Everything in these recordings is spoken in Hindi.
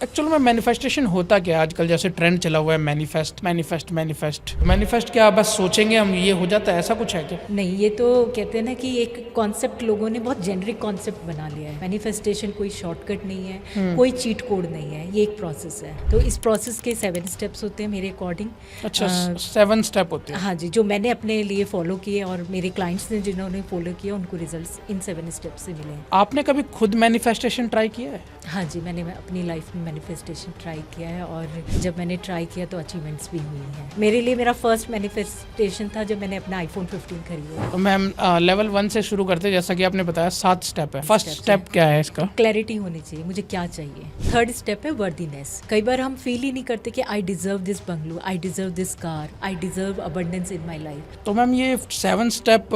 एक्चुअल में मैनिफेस्टेशन होता क्या है आजकल? जैसे ट्रेंड चला हुआ है मैनिफेस्ट मैनिफेस्ट मैनिफेस्ट मैनिफेस्ट, क्या बस सोचेंगे हम ये हो जाता है, ऐसा कुछ है क्या? नहीं, ये तो कहते हैं ना कि एक कॉन्सेप्ट लोगों ने बहुत जेनरिक कॉन्सेप्ट बना लिया है। मैनिफेस्टेशन कोई शॉर्टकट नहीं है, कोई चीट कोड नहीं है, ये एक प्रोसेस है। तो इस प्रोसेस के 7 स्टेप्स होते हैं मेरे अकॉर्डिंग। अच्छा, 7 स्टेप होते हैं। हाँ जी, जो मैंने अपने लिए फॉलो किए और मेरे क्लाइंट्स ने जिन्होंने फॉलो किया उनको रिजल्ट्स इन 7 स्टेप्स से मिले हैं। आपने कभी खुद मैनिफेस्टेशन ट्राई किया है? हाँ जी, मैंने अपनी लाइफ में मैनिफेस्टेशन ट्राई किया है और जब मैंने ट्राई किया तो अचीवमेंट्स भी हुई हैं। मेरे लिए मेरा फर्स्ट मैनिफेस्टेशन था जब मैंने अपना आईफोन 15 खरीदा। तो मैम लेवल 1 से शुरू करते हैं। जैसा कि आपने बताया 7 स्टेप है। फर्स्ट स्टेप क्या है इसका? क्लैरिटी होनी चाहिए, मुझे क्या चाहिए। थर्ड स्टेप है वर्दीनेस। कई बार हम फील ही नहीं करते कि I deserve this bungalow, I deserve this car, I deserve abundance in my life. तो मैम ये 7 स्टेप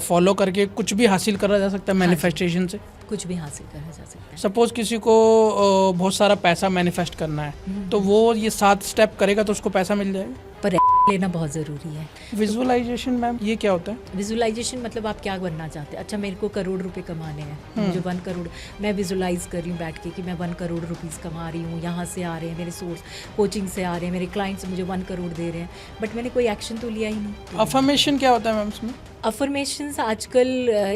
फॉलो करके कुछ भी हासिल करा जा सकता है मैनिफेस्टेशन से? कुछ भी हासिल करा जा सकता है। सपोज किसी को बहुत सारा पैसा मैनिफेस्ट करना है, तो वो ये 7 स्टेप करेगा तो उसको पैसा मिल जाएगा। पर लेना बहुत ज़रूरी है। विजुअलाइजेशन मैम, ये क्या होता है? विजुअलाइजेशन मतलब आप क्या बनना चाहते हैं। अच्छा, मेरे को करोड़ रुपए कमाने हैं, मुझे 1 करोड़, मैं विजुअलाइज कर रही हूँ बैठ के कि मैं 1 करोड़ रुपीज़ कमा रही हूँ, यहाँ से आ रहे हैं मेरे सोर्स, कोचिंग से आ रहे हैं, मेरे क्लाइंट्स मुझे 1 करोड़ दे रहे हैं, बट मैंने कोई एक्शन तो लिया ही नहीं। अफर्मेशन क्या होता है मैम इसमें? अफर्मेशंस आजकल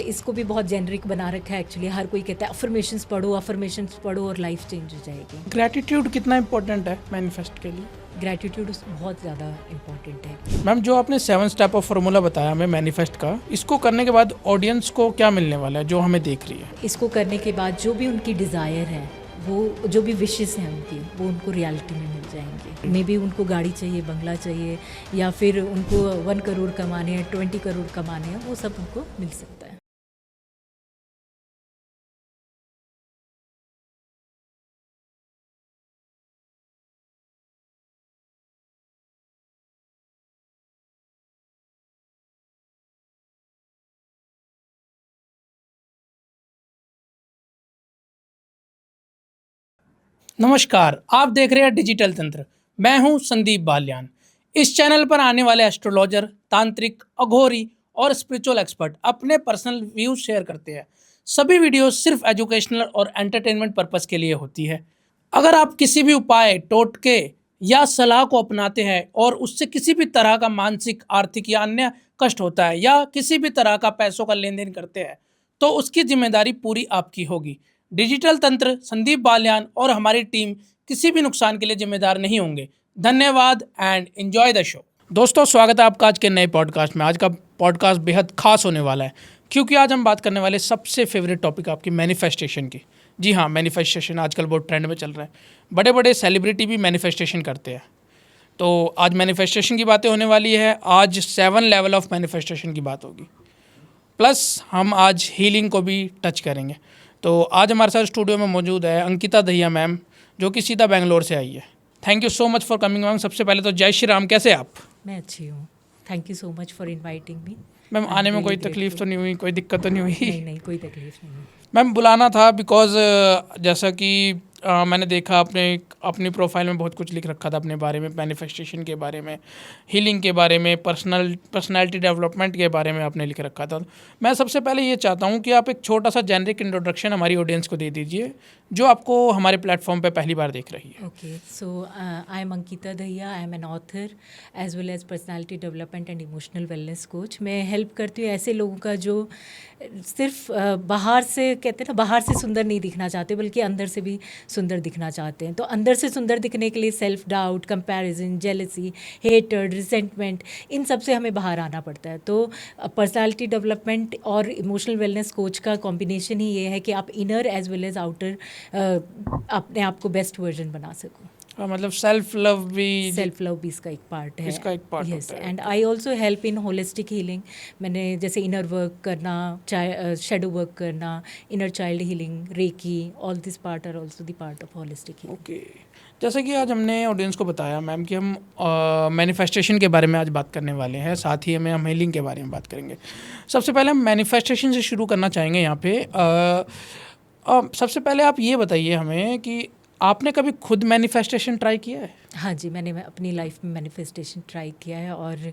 इसको भी बहुत जेनरिक बना रखा है एक्चुअली। हर कोई कहता है अफर्मेशंस पढ़ो और लाइफ चेंज हो जाएगी। ग्रैटिट्यूड कितना इंपॉर्टेंट है मैनिफेस्ट के लिए? ग्रैटिट्यूड बहुत ज़्यादा इम्पॉर्टेंट है। मैम जो आपने 7 स्टेप ऑफ फार्मूला बताया हमें मैनिफेस्ट का, इसको करने के बाद ऑडियंस को क्या मिलने वाला है जो हमें देख रही है? इसको करने के बाद जो भी उनकी डिज़ायर है, वो जो भी विशेस हैं उनकी, वो उनको रियलिटी में मिल जाएंगे। मे बी उनको गाड़ी चाहिए, बंगला चाहिए, या फिर उनको 1 करोड़ कमाने हैं, 20 करोड़ कमाने हैं, वो सब उनको मिल सकता है। नमस्कार, आप देख रहे हैं डिजिटल तंत्र। मैं हूं संदीप बालियान। इस चैनल पर आने वाले एस्ट्रोलॉजर, तांत्रिक, अघोरी और स्पिरिचुअल एक्सपर्ट अपने पर्सनल व्यूज शेयर करते हैं। सभी वीडियो सिर्फ एजुकेशनल और एंटरटेनमेंट पर्पस के लिए होती है। अगर आप किसी भी उपाय, टोटके या सलाह को अपनाते हैं और उससे किसी भी तरह का मानसिक, आर्थिक या अन्य कष्ट होता है, या किसी भी तरह का पैसों का लेन देन करते हैं, तो उसकी जिम्मेदारी पूरी आपकी होगी। डिजिटल तंत्र, संदीप बालियान और हमारी टीम किसी भी नुकसान के लिए जिम्मेदार नहीं होंगे। धन्यवाद एंड एंजॉय द शो। दोस्तों, स्वागत है आपका आज के नए पॉडकास्ट में। आज का पॉडकास्ट बेहद खास होने वाला है, क्योंकि आज हम बात करने वाले सबसे फेवरेट टॉपिक आपकी मैनिफेस्टेशन की। जी हाँ, मैनिफेस्टेशन आजकल बहुत ट्रेंड में चल रहा है। बड़े बड़े सेलिब्रिटी भी मैनिफेस्टेशन करते हैं। तो आज मैनिफेस्टेशन की बातें होने वाली है। आज 7 लेवल ऑफ मैनिफेस्टेशन की बात होगी, प्लस हम आज हीलिंग को भी टच करेंगे। तो आज हमारे साथ स्टूडियो में मौजूद है अंकिता दहिया मैम, जो कि सीधा बेंगलोर से आई है। Thank you so much for coming ma'am. सबसे पहले तो जय श्री राम, कैसे आप? मैं अच्छी हूँ, thank you so much for inviting me. Ma'am आने में कोई तकलीफ तो नहीं हुई, कोई दिक्कत तो नहीं हुई? नहीं नहीं, कोई तकलीफ नहीं। मैम बुलाना था बिकॉज जैसा कि मैंने देखा आपने अपनी प्रोफाइल में बहुत कुछ लिख रखा था अपने बारे में, मैनिफेस्टेशन के बारे में, हीलिंग के बारे में, पर्सनालिटी डेवलपमेंट के बारे में आपने लिख रखा था। मैं सबसे पहले ये चाहता हूँ कि आप एक छोटा सा जेनरिक इंट्रोडक्शन हमारी ऑडियंस को दे दीजिए, जो आपको हमारे प्लेटफॉर्म पे पहली बार देख रही है। Okay, so I am Ankita Dahiya, I am an author as well as personality development and emotional wellness coach. मैं हेल्प करती हूँ ऐसे लोगों का जो सिर्फ बाहर से, कहते हैं ना, बाहर से सुंदर नहीं दिखना चाहते बल्कि अंदर से भी सुंदर दिखना चाहते हैं। तो अंदर से सुंदर दिखने के लिए self doubt, comparison, jealousy, hatred, resentment, इन सब से हमें बाहर आना पड़ता है। तो पर्सनालिटी डेवलपमेंट और इमोशनल वेलनेस कोच का कॉम्बिनेशन ही ये है कि आप inner as well as outer अपने आप को बेस्ट वर्जन बना सको। मतलब सेल्फ लव भी इसका एक पार्ट है। इसका एक पार्ट यस, होता है। And I also help in holistic healing. मैंने जैसे इनर वर्क करना, शेडो वर्क करना, inner child healing, reiki, all this part are also the part of holistic healing. Okay, जैसे कि आज हमने ऑडियंस को बताया मैम कि हम मैनिफेस्टेशन के बारे में आज बात करने वाले हैं, साथ ही हम हीलिंग के बारे में बात करेंगे। सबसे पहले हम मैनिफेस्टेशन से शुरू करना चाहेंगे यहाँ पे। सबसे पहले आप ये बताइए हमें कि आपने कभी खुद मैनिफेस्टेशन ट्राई किया है? हाँ जी, मैंने अपनी लाइफ में मैनिफेस्टेशन ट्राई किया है और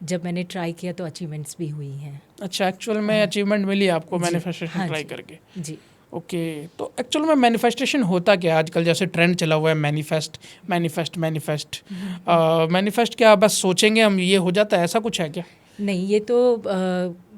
जब मैंने ट्राई किया तो अचीवमेंट्स भी हुई हैं। अच्छा, एक्चुअल में अचीवमेंट मिली आपको मैनिफेस्टेशन हाँ ट्राई जी, करके? जी। ओके, तो एक्चुअल में मैनिफेस्टेशन होता क्या है आजकल? जैसे ट्रेंड चला हुआ है मैनिफेस्ट मैनिफेस्ट मैनिफेस्ट मैनिफेस्ट, क्या बस सोचेंगे हम ये हो जाता है, ऐसा कुछ है क्या? नहीं, ये तो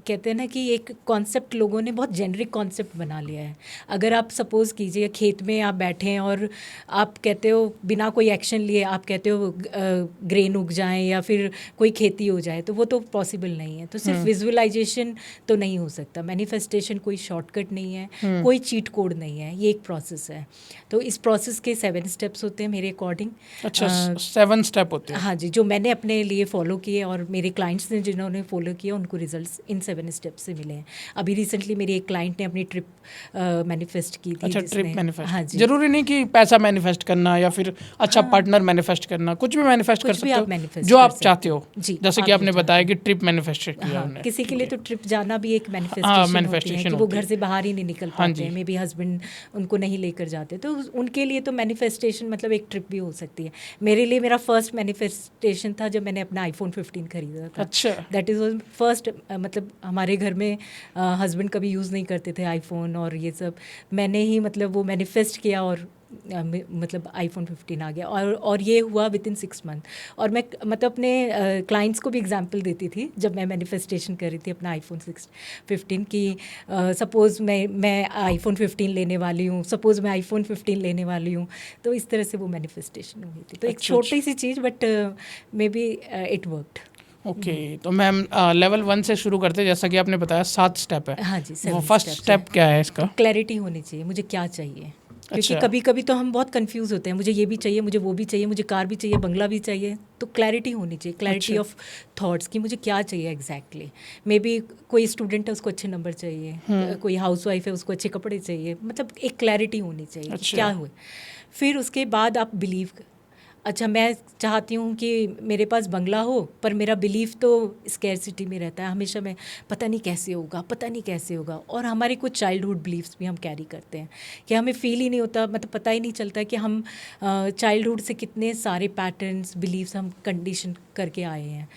कहते हैं ना कि एक कॉन्सेप्ट लोगों ने बहुत जेनरिक कॉन्सेप्ट बना लिया है। अगर आप सपोज़ कीजिए खेत में आप बैठे हैं और आप कहते हो बिना कोई एक्शन लिए आप कहते हो ग्रेन उग जाएं या फिर कोई खेती हो जाए, तो वो तो पॉसिबल नहीं है। तो सिर्फ विजुअलाइजेशन तो नहीं हो सकता। मैनिफेस्टेशन कोई शॉर्टकट नहीं है, कोई चीट कोड नहीं है, ये एक प्रोसेस है। तो इस प्रोसेस के 7 स्टेप्स होते हैं मेरे अकॉर्डिंग। अच्छा, 7 स्टेप होते हैं। हाँ जी, जो मैंने अपने लिए फॉलो किए और मेरे क्लाइंट्स ने जिन्होंने फॉलो किए उनको रिजल्ट्स इन 7 स्टेप से मिले हैं। अभी रिसेंटली मेरी एक क्लाइंट ने अपनी ट्रिप मैनिफेस्ट की थी। अच्छा, जिसने- ट्रिप मैनिफेस्ट। हाँ जी, जरूरी नहीं कि पैसा मैनिफेस्ट करना या फिर अच्छा पार्टनर मैनिफेस्ट करना, कुछ भी मैनिफेस्ट कर कुछ भी सकते आप हो manifest जो कर आप सकते चाहते हो। हो। जी, जैसे कि आप आपने जो बताया कि ट्रिप मैनिफेस्ट किया हाँ, हमने। किसी के लिए तो ट्रिप जाना भी एक हाँ, मैनिफेस्टेशन होती है manifestation कि वो होती घर है। से बाहर ही नहीं निकल हाँ पाते जी। हैं, मे बी हस्बैंड उनको नहीं लेकर जाते, तो उनके लिए तो मैनिफेस्टेशन मतलब एक ट्रिप भी हो सकती है। मेरे लिए मेरा फर्स्ट मैनिफेस्टेशन था जब मैंने अपना iPhone 15 खरीदा था। अच्छा, दैट इज़ फर्स्ट। मतलब हमारे घर में हस्बैंड कभी यूज़ नहीं करते थे आईफोन और ये सब, मैंने ही मतलब वो मैनिफेस्ट किया और मतलब iPhone 15 आ गया। और ये हुआ विद इन 6 मंथ। और मैं मतलब अपने क्लाइंट्स को भी एग्जांपल देती थी जब मैं मैनिफेस्टेशन कर रही थी अपना iPhone 15 की। सपोज़ मैं iPhone 15 लेने वाली हूँ, सपोज़ मैं iPhone 15 लेने वाली हूँ, तो इस तरह से वो मैनिफेस्टेशन हुई थी। तो एक अच्छा, छोटी सी चीज़, but maybe it worked. Okay. तो मैम लेवल 1 से शुरू करते हैं। जैसा कि आपने बताया 7 स्टेप है। हाँ जी, वो 7 फर्स्ट steps स्टेप क्या है इसका? क्लैरिटी होनी चाहिए, मुझे क्या चाहिए। क्योंकि अच्छा। कभी कभी तो हम बहुत कंफ्यूज होते हैं, मुझे ये भी चाहिए, मुझे वो भी चाहिए, मुझे कार भी चाहिए, बंगला भी चाहिए। तो क्लैरिटी होनी चाहिए, क्लैरिटी अच्छा। ऑफ थॉट्स कि मुझे क्या चाहिए एग्जैक्टली। मे बी कोई स्टूडेंट है उसको अच्छे नंबर चाहिए, कोई हाउस वाइफ है उसको अच्छे कपड़े चाहिए, मतलब एक क्लैरिटी होनी चाहिए कि अच्छा। क्या हुए। फिर उसके बाद आप बिलीव, अच्छा मैं चाहती हूँ कि मेरे पास बंगला हो, पर मेरा बिलीफ तो स्कैरसिटी में रहता है हमेशा। मैं पता नहीं कैसे होगा, पता नहीं कैसे होगा। और हमारे कुछ चाइल्डहुड बिलीफ्स भी हम कैरी करते हैं कि हमें फील ही नहीं होता, मतलब पता ही नहीं चलता कि हम चाइल्डहुड से कितने सारे पैटर्न्स बिलीफ्स हम कंडीशन करके आए हैं।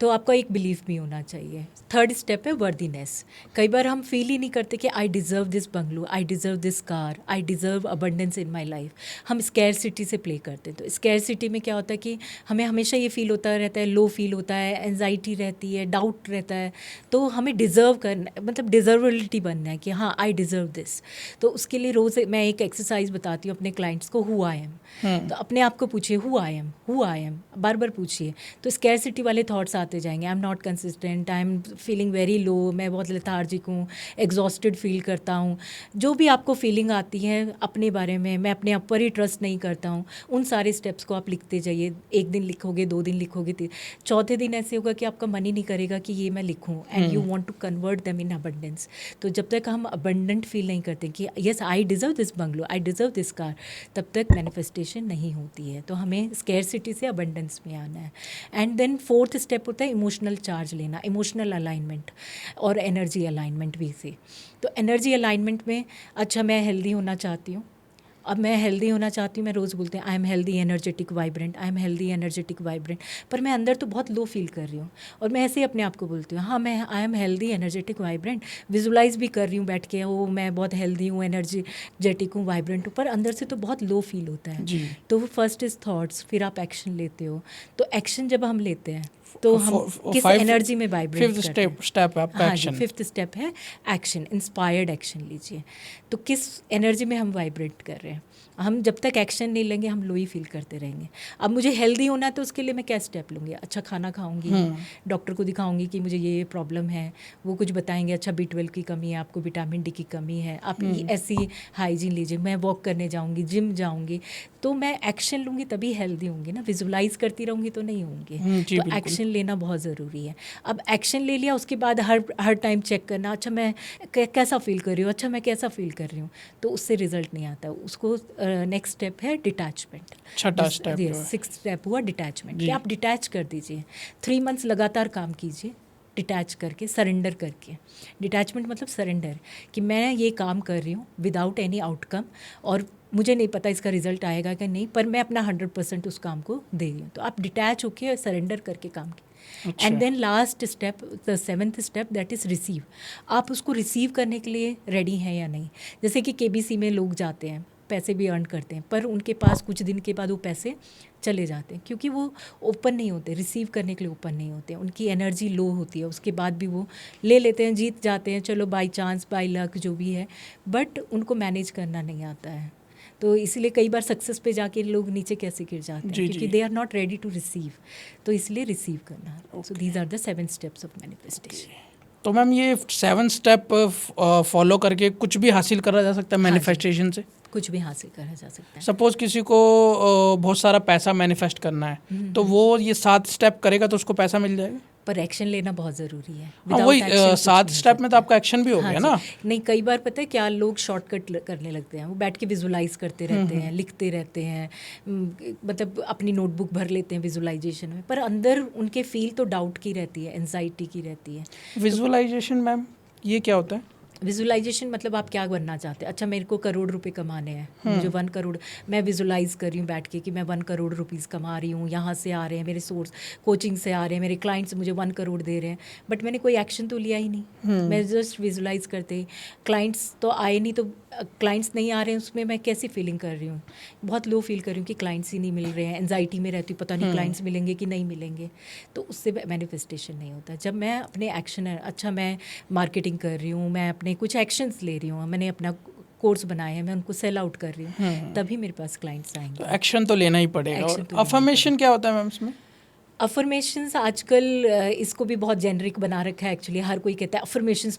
तो आपका एक बिलीफ भी होना चाहिए। थर्ड स्टेप है वर्दीनेस। कई बार हम फील ही नहीं करते कि आई deserve this bungalow, I deserve this car, I deserve abundance in my life. हम स्कैरसिटी से प्ले करते हैं। तो स्कैरसिटी में क्या होता है कि हमें हमेशा ये फील होता रहता है, लो फील होता है, एंजाइटी रहती है, डाउट रहता है। तो हमें डिज़र्व करना, मतलब डिज़र्वेबिलिटी बनना है कि हाँ आई डिज़र्व दिस। तो उसके लिए रोज़ मैं एक एक्सरसाइज बताती हूँ अपने क्लाइंट्स को, हु आई एम। तो अपने आप को पूछिए who I am, who I am, बार बार पूछिए। तो स्कैरसिटी वाले थॉट्स आते जाएंगे। I am not consistent, I am feeling very low, मैं बहुत लेथार्जिक हूँ, एग्जॉस्टेड फील करता हूँ। जो भी आपको फीलिंग आती है अपने बारे में, मैं अपने आप पर ही ट्रस्ट नहीं करता हूँ, उन सारे स्टेप्स को आप लिखते जाइए। 1 दिन लिखोगे, 2 दिन लिखोगे, चौथे दिन ऐसे होगा कि आपका मन ही नहीं करेगा कि ये मैं लिखूँ, and you want to convert them in abundance. तो जब तक हम अबंडेंट फील नहीं करते कि yes I deserve this bungalow, I deserve this car, तब तक मैनिफेस्टेशन नहीं होती है। तो हमें स्कैरसिटी से अबंडेंस में आना है। एंड देन फोर्थ स्टेप होता है इमोशनल चार्ज लेना, इमोशनल अलाइनमेंट और एनर्जी अलाइनमेंट भी से। तो एनर्जी अलाइनमेंट में, अच्छा मैं हेल्दी होना चाहती हूँ, अब मैं हेल्दी होना चाहती हूँ, मैं रोज़ बोलते हैं आई am healthy energetic vibrant, I am healthy energetic vibrant, पर मैं अंदर तो बहुत लो फील कर रही हूँ। और मैं ऐसे ही अपने आप को बोलती हूँ हाँ मैं I am healthy energetic vibrant, visualise भी कर रही हूँ बैठ के, ओ मैं बहुत हेल्दी हूँ, एनर्जेटिक हूँ, वाइब्रेंट हूँ, पर अंदर से तो बहुत लो फील होता है। जी। तो फर्स्ट इज़ थॉट्स, फिर आप एक्शन लेते हो। तो एक्शन जब हम लेते हैं तो हम किस एनर्जी में वाइब्रेट करते हैं। स्टेप है आपका हाँ जी, एक्शन। 5th स्टेप है एक्शन, इंस्पायर्ड एक्शन लीजिए। तो किस एनर्जी में हम वाइब्रेट कर रहे हैं। हम जब तक एक्शन नहीं लेंगे हम लो ही फील करते रहेंगे। अब मुझे हेल्दी होना है तो उसके लिए मैं क्या स्टेप लूँगी, अच्छा खाना खाऊंगी, डॉक्टर को दिखाऊंगी कि मुझे ये प्रॉब्लम है, वो कुछ बताएंगे, अच्छा B12 की कमी है, आपको विटामिन D की कमी है, आप ऐसी हाइजीन लीजिए, मैं वॉक करने जाऊँगी, जिम जाऊँगी। तो मैं एक्शन लूँगी तभी हेल्दी होंगी ना, विजुलाइज करती रहूँगी तो नहीं होंगी। जी, तो बिल्कुल। एक्शन लेना बहुत ज़रूरी है। अब एक्शन ले लिया, उसके बाद हर टाइम चेक करना, अच्छा मैं कैसा फील कर रही हूँ, अच्छा मैं कैसा फील कर रही हूँ, तो उससे रिजल्ट नहीं आता। उसको नेक्स्ट स्टेप है डिटैचमेंट। छठा स्टेप जो है। 6th स्टेप हुआ डिटैचमेंट, जी। कि आप डिटैच कर दीजिए। 3 मंथ्स लगातार काम कीजिए, डिटैच करके, सरेंडर करके। डिटैचमेंट मतलब सरेंडर, कि मैं ये काम कर रही हूँ विदाउट एनी आउटकम, और मुझे नहीं पता इसका रिजल्ट आएगा कि नहीं, पर मैं अपना 100% उस काम को दे रही हूँ। तो आप डिटैच होके सरेंडर करके काम की। अच्छा। And then last step, the 7th step, that is receive. आप उसको रिसीव करने के लिए रेडी हैं या नहीं। जैसे कि KBC में लोग जाते हैं, पैसे भी अर्न करते हैं, पर उनके पास कुछ दिन के बाद वो पैसे चले जाते हैं, क्योंकि वो ओपन नहीं होते, रिसीव करने के लिए ओपन नहीं होते, उनकी एनर्जी लो होती है। उसके बाद भी वो ले लेते हैं, जीत जाते हैं, चलो बाय चांस, बाय लक, जो भी है, बट उनको मैनेज करना नहीं आता है। तो इसलिए कई बार सक्सेस पे जाके लोग नीचे कैसे गिर जाते हैं, जी, क्योंकि जी। They are not ready to receive. तो इसलिए रिसीव करना। So these are the 7 steps of manifestation. तो मैम ये 7 स्टेप फॉलो करके कुछ भी हासिल करा जा सकता है हाँ जी। मैनिफेस्टेशन से? कुछ भी हासिल करा जा सकता है। सपोज किसी को बहुत सारा पैसा मैनिफेस्ट करना है, तो वो ये 7 स्टेप करेगा तो उसको पैसा मिल जाएगा? पर एक्शन लेना बहुत ज़रूरी है। हाँ, Without वही action कुछ 7 नहीं हो स्टेप में तो सकता। आपका एक्शन भी हो हाँ गया जी। ना? नहीं, कई बार पता है क्या, लोग शॉर्टकट करने लगते हैं, वो बैठ के विजुलाइज करते रहते हैं, लिखते रहते हैं, मतलब अपनी नोटबुक भर लेते हैं विजुलाइजेशन में, पर अंदर उनके फील तो डाउट की रहती है, एंजाइटी की रहती है। विजुअलाइजेशन मैम, ये क्या होता है? विजुलाइजेशन मतलब आप क्या बनना चाहते हैं। अच्छा, मेरे को करोड़ रुपए कमाने हैं, मुझे 1 करोड़, मैं विजुलाइज कर रही हूँ बैठ के कि मैं 1 करोड़ रुपीज़ कमा रही हूँ, यहाँ से आ रहे हैं मेरे सोर्स, कोचिंग से आ रहे हैं, मेरे क्लाइंट्स मुझे 1 करोड़ दे रहे हैं, बट मैंने कोई एक्शन तो लिया ही नहीं। मैं जस्ट विजुलाइज करते, क्लाइंट्स तो आए नहीं, तो क्लाइंट्स नहीं आ रहे हैं, उसमें मैं कैसी फीलिंग कर रही हूँ, बहुत लो फील कर रही हूँ कि क्लाइंट्स ही नहीं मिल रहे हैं, एंजाइटी में रहती हूँ, पता नहीं क्लाइंट्स मिलेंगे कि नहीं मिलेंगे। तो उससे मैनिफेस्टेशन नहीं होता। जब मैं अपने एक्शन, अच्छा मैं मार्केटिंग कर रही हूँ, मैं अपने कुछ एक्शंस ले रही हूँ, मैंने अपना कोर्स बनाए हैं, मैं उनको सेल आउट कर रही हूँ, तभी मेरे पास क्लाइंट्स आएंगे। तो एक्शन तो लेना ही पड़ेगा। Action और तो लेना ही अफर्मेशन क्या होता है मैम इसमें? अफर्मेशंस आजकल इसको भी बहुत जेनरिक बना रखा है एक्चुअली। हर कोई कहता है अफर्मेशंस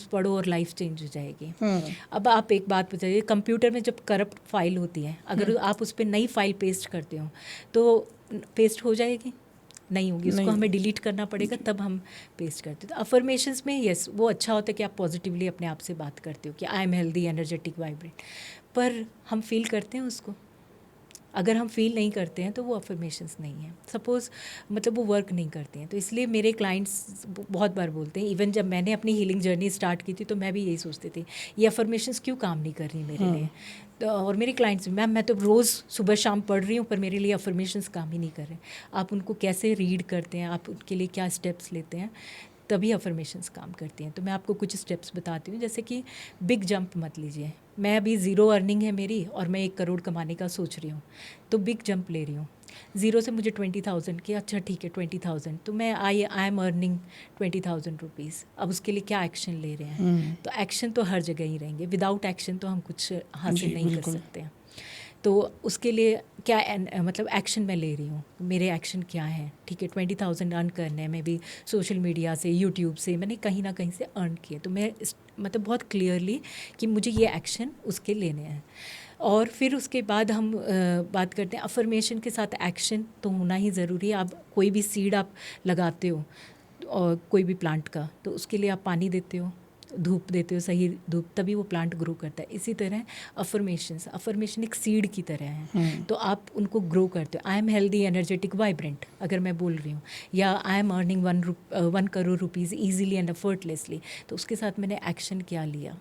पढ़ो और लाइफ चेंज हो जाएगी। अब आप एक बात बताइए, कंप्यूटर में जब करप्ट फाइल होती है, अगर आप उस पर नई फाइल पेस्ट करते हो तो पेस्ट हो जाएगी? नहीं होगी, उसको हमें डिलीट करना पड़ेगा, तब हम पेस्ट करते हैं। तो अफर्मेशंस में यस, वो अच्छा होता है कि आप पॉजिटिवली अपने आप से बात करते हो कि आई एम हेल्दी, एनर्जेटिक, वाइब्रेंट, पर हम फील करते हैं उसको? अगर हम फील नहीं करते हैं तो वो अफर्मेशंस नहीं है, सपोज़, मतलब वो वर्क नहीं करते हैं। तो इसलिए मेरे क्लाइंट्स बहुत बार बोलते हैं, इवन जब मैंने अपनी हीलिंग जर्नी स्टार्ट की थी तो मैं भी यही सोचती थी, ये अफर्मेशंस क्यों काम नहीं कर रही मेरे लिए। तो और मेरे क्लाइंट्स, मैम मैं तो रोज़ सुबह शाम पढ़ रही हूँ, पर मेरे लिए अफर्मेशंस काम ही नहीं कर रहे। आप उनको कैसे रीड करते हैं, आप उनके लिए क्या स्टेप्स लेते हैं, तभी अफर्मेशंस काम करती हैं। तो मैं आपको कुछ स्टेप्स बताती हूँ। जैसे कि बिग जंप मत लीजिए। मैं अभी 0 अर्निंग है मेरी और मैं 1 करोड़ कमाने का सोच रही हूँ, तो बिग जंप ले रही हूँ। 0 से मुझे 20,000 की, अच्छा ठीक है 20,000, तो मैं आई एम अर्निंग 20,000 रुपीज़। अब उसके लिए क्या एक्शन ले रहे हैं? तो एक्शन तो हर जगह ही रहेंगे, विदाउट एक्शन तो हम कुछ हासिल नहीं कर सकते हैं। तो उसके लिए क्या मतलब एक्शन मैं ले रही हूँ, मेरे एक्शन क्या हैं? ठीक है, 20,000 अर्न करने हैं, मैं भी सोशल मीडिया से, यूट्यूब से मैंने कहीं ना कहीं से अर्न किए, तो मैं मतलब बहुत क्लियरली कि मुझे ये एक्शन उसके लेने हैं। और फिर उसके बाद हम बात करते हैं अफर्मेशन के साथ एक्शन तो होना ही ज़रूरी है। आप कोई भी सीड आप लगाते हो और कोई भी प्लांट का, तो उसके लिए आप पानी देते हो, धूप देते हो, सही धूप, तभी वो प्लांट ग्रो करता है। इसी तरह अफर्मेशन एक सीड की तरह है, तो आप उनको ग्रो करते हो। आई एम हेल्दी, एनर्जेटिक, वाइब्रेंट अगर मैं बोल रही हूँ, या I am earning 1 crore rupees easily and effortlessly, तो उसके साथ मैंने एक्शन क्या लिया।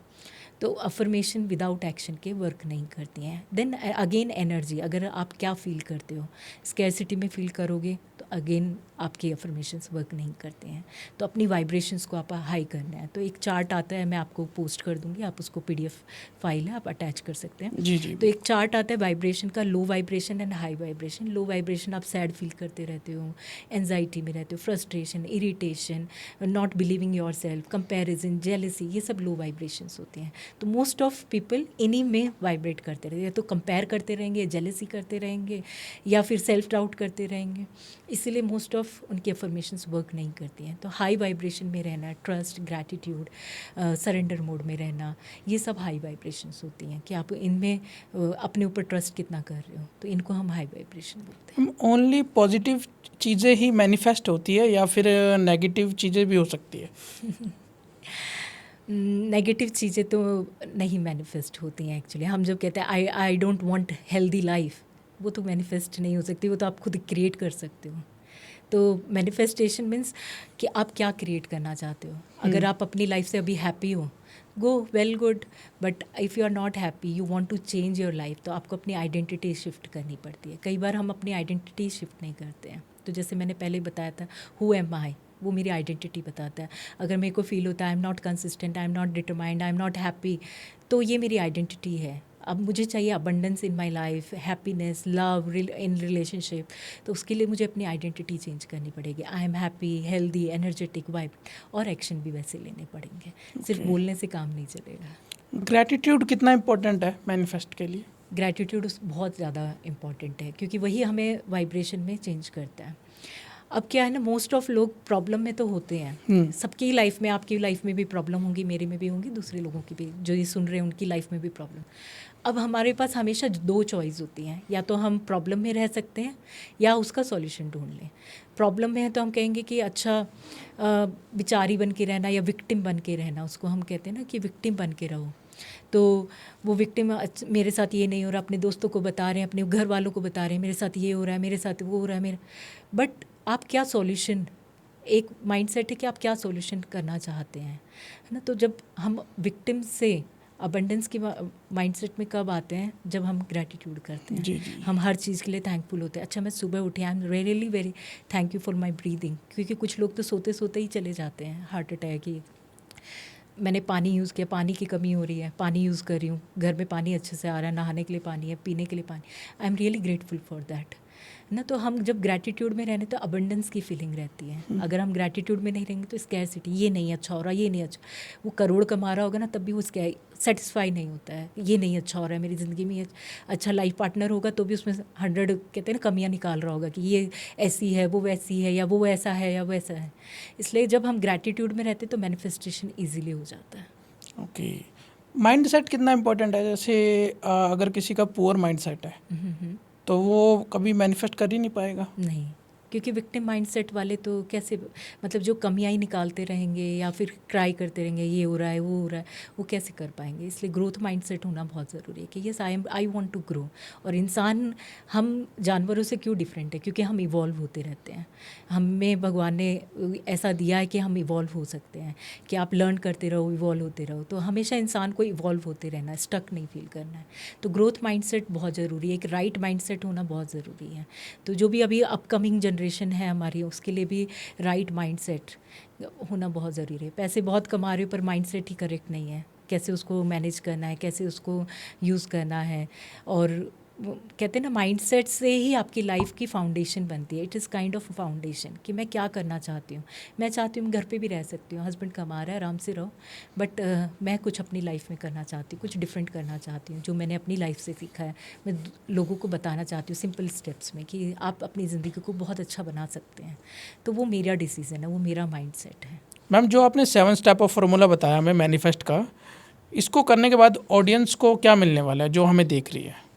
तो अफर्मेशन विदाउट एक्शन के वर्क नहीं करती हैं। देन अगेन एनर्जी, अगर आप क्या फील करते हो, स्कैरसिटी में फील करोगे तो अगेन आपकी अफर्मेशंस वर्क नहीं करते हैं। तो अपनी वाइब्रेशंस को आप हाई करना है। तो एक चार्ट आता है, मैं आपको पोस्ट कर दूंगी, आप उसको PDF फाइल है, आप अटैच कर सकते हैं। जी जी। तो एक चार्ट आता है वाइब्रेशन का, low vibration and high vibration. Low vibration आप सैड फील करते रहते हो, एंजाइटी में रहते हो, frustration, irritation, not believing your self, comparison, jealousy, ये सब लो वाइब्रेशंस होते हैं। तो मोस्ट ऑफ पीपल इन्हीं में वाइब्रेट करते रहते हैं, तो कंपेयर करते रहेंगे, जेलसी करते रहेंगे, या फिर सेल्फ डाउट करते रहेंगे। इसीलिए मोस्ट ऑफ उनकी अफर्मेशंस वर्क नहीं करती हैं। तो हाई वाइब्रेशन में रहना, ट्रस्ट, ग्रैटिट्यूड, सरेंडर मोड में रहना, ये सब हाई वाइब्रेशंस होती हैं कि आप इनमें अपने ऊपर ट्रस्ट कितना कर रहे हो, तो इनको हम हाई वाइब्रेशन बोलते हैं। ओनली पॉजिटिव चीज़ें ही मैनिफेस्ट होती है या फिर नेगेटिव चीज़ें भी हो सकती है? नेगेटिव चीज़ें तो नहीं मैनिफेस्ट होती हैं एक्चुअली। हम जब कहते हैं I don't want healthy life, वो तो मैनिफेस्ट नहीं हो सकती, वो तो आप खुद क्रिएट कर सकते हो। तो मैनिफेस्टेशन मीन्स कि आप क्या क्रिएट करना चाहते हो. अगर आप अपनी लाइफ से अभी हैप्पी हो, go well good, but if you are not happy, you want to change your life, तो आपको अपनी आइडेंटिटी शिफ्ट करनी पड़ती है. कई बार हम अपनी आइडेंटिटी शिफ्ट नहीं करते हैं. तो जैसे मैंने पहले बताया था, हु एम आई, वो मेरी आइडेंटिटी बताता है. अगर मेरे को फील होता है आई am not consistent, I am not determined, I am not happy, तो ये मेरी आइडेंटिटी है. अब मुझे चाहिए abundance in my life, happiness, love in relationship, तो उसके लिए मुझे अपनी आइडेंटिटी चेंज करनी पड़ेगी. I am happy, healthy, energetic, vibe, और एक्शन भी वैसे लेने पड़ेंगे. सिर्फ बोलने से काम नहीं चलेगा. ग्रैटिट्यूड कितना इम्पोर्टेंट है मैनिफेस्ट के लिए? ग्रैटिट्यूड बहुत ज़्यादा इम्पॉर्टेंट है, क्योंकि वही हमें वाइब्रेशन में चेंज करता है. अब क्या है ना, मोस्ट ऑफ लोग प्रॉब्लम में तो होते हैं. सबकी लाइफ में, आपकी लाइफ में भी प्रॉब्लम होगी, मेरे में भी होंगी, दूसरे लोगों की भी, जो ये सुन रहे हैं उनकी लाइफ में भी प्रॉब्लम. अब हमारे पास हमेशा 2 चॉइस होती हैं, या तो हम प्रॉब्लम में रह सकते हैं या उसका सॉल्यूशन ढूंढ लें. प्रॉब्लम में है तो हम कहेंगे कि अच्छा बिचारी बन के रहना या विक्टिम बन के रहना, उसको हम कहते हैं ना कि विक्टिम बन के रहो. तो वो विक्टिम मेरे साथ ये नहीं हो रहा, अपने दोस्तों को बता रहे हैं, अपने घर वालों को बता रहे हैं, मेरे साथ ये हो रहा है, मेरे साथ वो हो रहा है मेरा. बट आप क्या सॉल्यूशन, एक माइंडसेट है कि आप क्या सॉल्यूशन करना चाहते हैं, है ना. तो जब हम विक्टिम से अबंडेंस की माइंडसेट में कब आते हैं, जब हम ग्रैटिट्यूड करते हैं. जी जी. हम हर चीज़ के लिए थैंकफुल होते हैं. अच्छा, मैं सुबह उठी, I am really very thank you for my breathing, क्योंकि कुछ लोग तो सोते सोते ही चले जाते हैं, हार्ट अटैक ही. मैंने पानी यूज़ किया, पानी की कमी हो रही है, पानी यूज़ कर रही हूँ, घर में पानी अच्छे से आ रहा है, नहाने के लिए पानी है, पीने के लिए पानी. I am really grateful for that, ना. तो हम जब ग्रैटिट्यूड में रहने तो अबंडेंस की फीलिंग रहती है. अगर हम ग्रैटिट्यूड में नहीं रहेंगे तो स्कैरसिटी, ये नहीं अच्छा हो रहा, ये नहीं अच्छा. वो करोड़ कमा रहा होगा ना, तब भी वो सेटिस्फाई नहीं होता है, ये नहीं अच्छा हो रहा है मेरी ज़िंदगी में. अच्छा लाइफ पार्टनर होगा तो भी उसमें 100 कहते हैं ना कमियाँ निकाल रहा होगा कि ये ऐसी है, वो वैसी है, या वो ऐसा है या वैसा है. इसलिए जब हम ग्रैटिट्यूड में रहते तो मैनिफेस्टेशन ईजिली हो जाता है. ओके. माइंडसेट कितना इम्पोर्टेंट है? जैसे अगर किसी का पुअर माइंडसेट है तो वो कभी मैनिफेस्ट कर ही नहीं पाएगा. नहीं, क्योंकि विक्टिम माइंडसेट वाले तो कैसे, मतलब जो कमियां ही निकालते रहेंगे या फिर ट्राई करते रहेंगे, ये हो रहा है वो हो रहा है, वो कैसे कर पाएंगे. इसलिए ग्रोथ माइंडसेट होना बहुत ज़रूरी है कि yes I want to grow. और इंसान, हम जानवरों से क्यों डिफरेंट है, क्योंकि हम इवॉल्व होते रहते हैं. हमें भगवान ने ऐसा दिया है कि हम इवॉल्व हो सकते हैं, कि आप लर्न करते रहो, इवॉल्व होते रहो. तो हमेशा इंसान को इवॉल्व होते रहना है, स्टक नहीं फील करना है. तो ग्रोथ माइंडसेट बहुत ज़रूरी है, एक राइट माइंडसेट होना बहुत ज़रूरी है. तो जो भी अभी अपकमिंग जनरेशन है हमारी, उसके लिए भी राइट माइंडसेट होना बहुत ज़रूरी है. पैसे बहुत कमा रहे हो पर माइंडसेट ही करेक्ट नहीं है, कैसे उसको मैनेज करना है, कैसे उसको यूज़ करना है. और कहते हैं ना, माइंडसेट से ही आपकी लाइफ की फाउंडेशन बनती है. It is kind of foundation कि मैं क्या करना चाहती हूँ. मैं चाहती हूँ घर पे भी रह सकती हूँ, हस्बैंड कमा रहा है, आराम से रहो, बट मैं कुछ अपनी लाइफ में करना चाहती हूँ, कुछ डिफरेंट करना चाहती हूँ, जो मैंने अपनी लाइफ से सीखा है. मैं लोगों को बताना चाहती हूँ सिंपल स्टेप्स में कि आप अपनी ज़िंदगी को बहुत अच्छा बना सकते हैं. तो वो मेरा डिसीज़न है, वो मेरा माइंडसेट है. मैम, जो आपने 7 स्टेप ऑफ फार्मूला बताया हमें मैनिफेस्ट का, इसको करने के बाद ऑडियंस को क्या मिलने वाला है जो हमें देख रही है?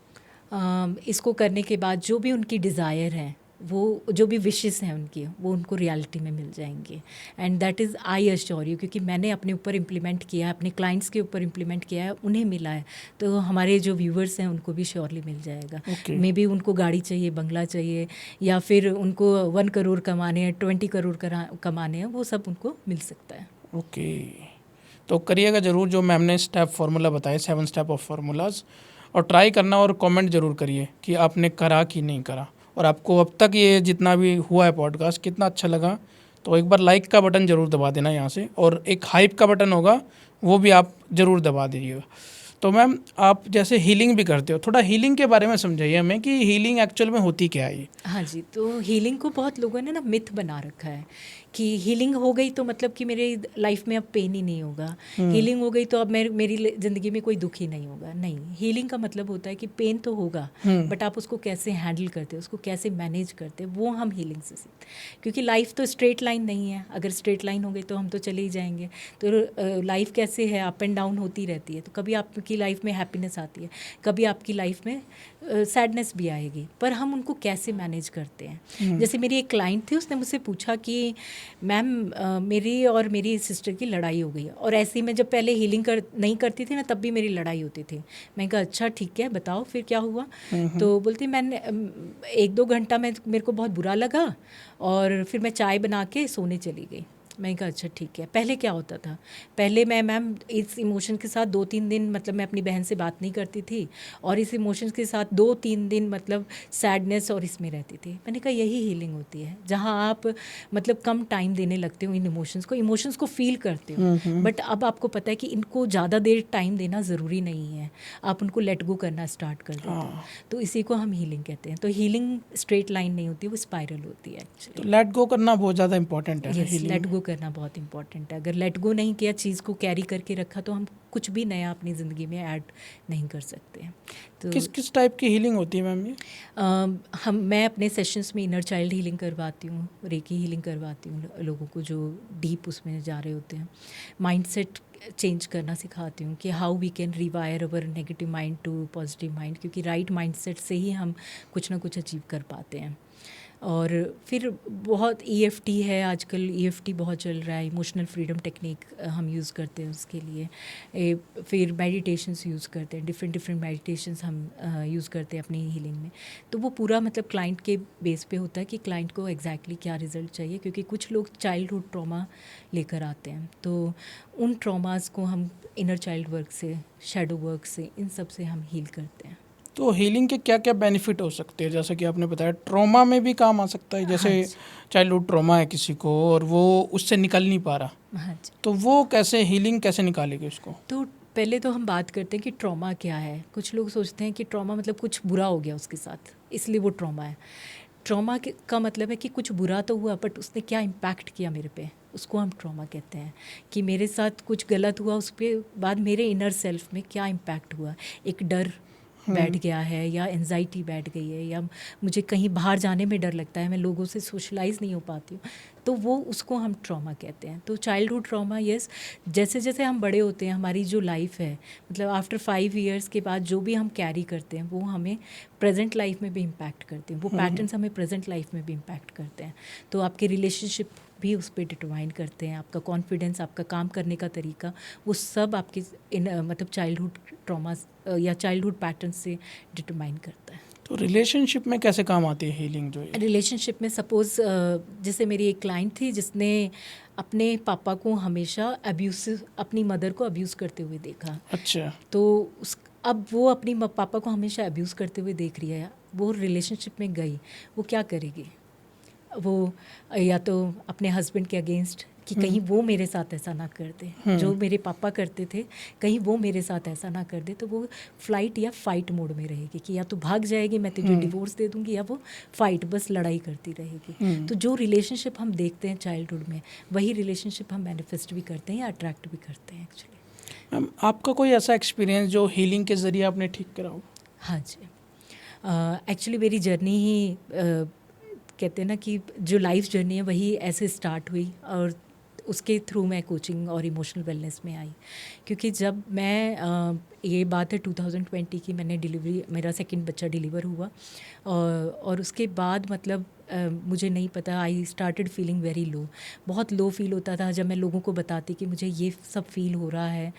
इसको करने के बाद जो भी उनकी डिज़ायर है, वो जो भी विशेस हैं उनकी, वो उनको रियलिटी में मिल जाएंगे. And that is I assure you, क्योंकि मैंने अपने ऊपर इम्प्लीमेंट किया है, अपने क्लाइंट्स के ऊपर इम्प्लीमेंट किया है, उन्हें मिला है. तो हमारे जो व्यूवर्स हैं उनको भी श्योरली मिल जाएगा. Okay. मे बी उनको गाड़ी चाहिए, बंगला चाहिए, या फिर उनको 1 करोड़ कमाने हैं, 20 करोड़ कमाने हैं, वो सब उनको मिल सकता है. ओके. तो करिएगा ज़रूर जो मैम ने स्टेप फार्मूला बताए, 7 स्टेप ऑफ फार्मूलाज, और ट्राई करना और कमेंट ज़रूर करिए कि आपने करा कि नहीं करा, और आपको अब तक ये जितना भी हुआ है पॉडकास्ट कितना अच्छा लगा. तो एक बार लाइक का बटन ज़रूर दबा देना यहाँ से, और एक हाइप का बटन होगा वो भी आप ज़रूर दबा दीजिएगा. तो मैम, आप जैसे हीलिंग भी करते हो, थोड़ा हीलिंग के बारे में समझाइए हमें कि हीलिंग एक्चुअल में होती क्या है. हाँ जी, तो हीलिंग को बहुत लोगों ने ना मिथ बना रखा है कि हीलिंग हो गई तो मतलब कि मेरे लाइफ में अब पेन ही नहीं होगा, हीलिंग हो गई तो अब मेरी ज़िंदगी में कोई दुख ही नहीं होगा. नहीं, हीलिंग का मतलब होता है कि पेन तो होगा, बट आप उसको कैसे हैंडल करते हो, उसको कैसे मैनेज करते हो, वो हम हीलिंग से सीखते हैं. क्योंकि लाइफ तो स्ट्रेट लाइन नहीं है. अगर स्ट्रेट लाइन हो गई तो हम तो चले ही जाएंगे. तो लाइफ कैसे है, अप एंड डाउन होती रहती है. तो कभी आपकी लाइफ में हैप्पीनेस आती है, कभी आपकी लाइफ में सैडनेस भी आएगी, पर हम उनको कैसे मैनेज करते हैं. जैसे मेरी एक क्लाइंट थी, उसने मुझसे पूछा कि मैम मेरी और मेरी सिस्टर की लड़ाई हो गई और ऐसे ही मैं जब पहले हीलिंग नहीं करती थी ना तब भी मेरी लड़ाई होती थी। मैं कहा अच्छा ठीक है बताओ फिर क्या हुआ। तो बोलती मैंने 1-2 घंटा में मेरे को बहुत बुरा लगा और फिर मैं चाय बना के सोने चली गई। मैंने कहा अच्छा ठीक है। पहले क्या होता था, पहले मैं मैम इस इमोशन के साथ 2-3 दिन मतलब मैं अपनी बहन से बात नहीं करती थी और इस इमोशंस के साथ 2-3 दिन मतलब सैडनेस और इसमें रहती थी। मैंने कहा यही हीलिंग होती है जहाँ आप मतलब कम टाइम देने लगते हो इन इमोशंस को फील करते हो। बट अब आपको पता है कि इनको ज़्यादा देर टाइम देना ज़रूरी नहीं है, आप उनको लेट गो करना स्टार्ट कर देते हो। तो इसी को हम हीलिंग कहते हैं। तो हीलिंग स्ट्रेट लाइन नहीं होती, वो स्पाइरल होती है एक्चुअली। तो लेट गो करना बहुत ज़्यादा इंपॉर्टेंट है यस, healing लेट में। गो करना बहुत इंपॉर्टेंट है। अगर लेट गो नहीं किया, चीज़ को कैरी करके रखा, तो हम कुछ भी नया अपनी ज़िंदगी में ऐड नहीं कर सकते हैं। तो किस किस टाइप की हीलिंग होती है मैम ये? मैं अपने सेशंस में इनर चाइल्ड हीलिंग करवाती हूँ, रेकी हीलिंग करवाती हूँ लोगों को जो डीप उसमें जा रहे होते हैं। माइंडसेट चेंज करना सिखाती हूँ कि how we can rewire our negative mind to positive mind, क्योंकि राइट माइंडसेट से ही हम कुछ ना कुछ अचीव कर पाते हैं। और फिर बहुत EFT है आजकल, EFT बहुत चल रहा है, इमोशनल फ्रीडम टेक्निक हम यूज़ करते हैं उसके लिए। फिर मेडिटेशंस यूज़ करते हैं, डिफरेंट मेडिटेशंस हम यूज़ करते हैं अपनी हीलिंग में। तो वो पूरा मतलब क्लाइंट के बेस पे होता है कि क्लाइंट को एग्जैक्टली क्या रिज़ल्ट चाहिए, क्योंकि कुछ लोग चाइल्डहुड ट्रॉमा लेकर आते हैं। तो उन ट्रॉमास को हम इनर चाइल्ड वर्क से, शैडो वर्क से, इन सब से हम हील करते हैं। तो हीलिंग के क्या क्या बेनिफिट हो सकते हैं? जैसे कि आपने बताया ट्रॉमा में भी काम आ सकता है, जैसे हाँ जी, चाइल्डहुड ट्रॉमा है किसी को और वो उससे निकल नहीं पा रहा, हाँ जी। तो वो कैसे हीलिंग कैसे निकालेगी उसको? तो पहले तो हम बात करते हैं कि ट्रॉमा क्या है। कुछ लोग सोचते हैं कि ट्रॉमा मतलब कुछ बुरा हो गया उसके साथ, इसलिए वो ट्रॉमा है। ट्रॉमा का मतलब है कि कुछ बुरा तो हुआ, बट उसने क्या इम्पैक्ट किया मेरे पे, उसको हम ट्रॉमा कहते हैं। कि मेरे साथ कुछ गलत हुआ, उसके बाद मेरे इनर सेल्फ में क्या इम्पैक्ट हुआ। एक डर बैठ गया है, या एंजाइटी बैठ गई है, या मुझे कहीं बाहर जाने में डर लगता है, मैं लोगों से सोशलाइज नहीं हो पाती हूँ, तो वो उसको हम ट्रॉमा कहते हैं। तो चाइल्डहुड ट्रॉमा, यस, जैसे जैसे हम बड़े होते हैं, हमारी जो लाइफ है, मतलब आफ्टर 5 ईयर्स के बाद जो भी हम कैरी करते हैं वो हमें प्रेजेंट लाइफ में भी इम्पैक्ट करते हैं। वो पैटर्न्स हमें प्रेजेंट लाइफ में भी इम्पैक्ट करते हैं। तो आपके रिलेशनशिप भी उस पर डिटरमाइन करते हैं, आपका कॉन्फिडेंस, आपका काम करने का तरीका, वो सब आपके मतलब चाइल्डहुड ट्रॉमा या चाइल्डहुड पैटर्न से डिटरमाइन करता है। तो रिलेशनशिप में कैसे काम आती है हीलिंग जो है? रिलेशनशिप में सपोज़ जैसे मेरी एक क्लाइंट थी जिसने अपने पापा को हमेशा अब्यूसिव, अपनी मदर को अब्यूज़ करते हुए देखा। अच्छा। तो अब वो अपनी पापा को हमेशा अब्यूज़ करते हुए देख रही है। वो रिलेशनशिप में गई, वो क्या करेगी? वो या तो अपने हस्बैंड के अगेंस्ट कि कहीं वो मेरे साथ ऐसा ना कर दे जो मेरे पापा करते थे, कहीं वो मेरे साथ ऐसा ना कर दे। तो वो फ्लाइट या फाइट मोड में रहेगी कि या तो भाग जाएगी, मैं तुझे डिवोर्स दे दूंगी, या वो फाइट, बस लड़ाई करती रहेगी। तो जो रिलेशनशिप हम देखते हैं चाइल्डहुड में, वही रिलेशनशिप हम मैनिफेस्ट भी करते हैं या अट्रैक्ट भी करते हैं एक्चुअली। मैम आपका कोई ऐसा एक्सपीरियंस जो हीलिंग के ज़रिए आपने ठीक करा हो? हाँ जी, एक्चुअली मेरी जर्नी ही कहते हैं ना कि जो लाइफ जर्नी है वही ऐसे स्टार्ट हुई, और उसके थ्रू मैं कोचिंग और इमोशनल वेलनेस में आई। क्योंकि जब मैं ये बात है 2020 की, मैंने डिलीवरी, मेरा सेकंड बच्चा डिलीवर हुआ, और उसके बाद मतलब मुझे नहीं पता, आई स्टार्टेड फीलिंग वेरी लो। बहुत लो फील होता था जब मैं लोगों को बताती कि मुझे ये सब फील हो रहा है।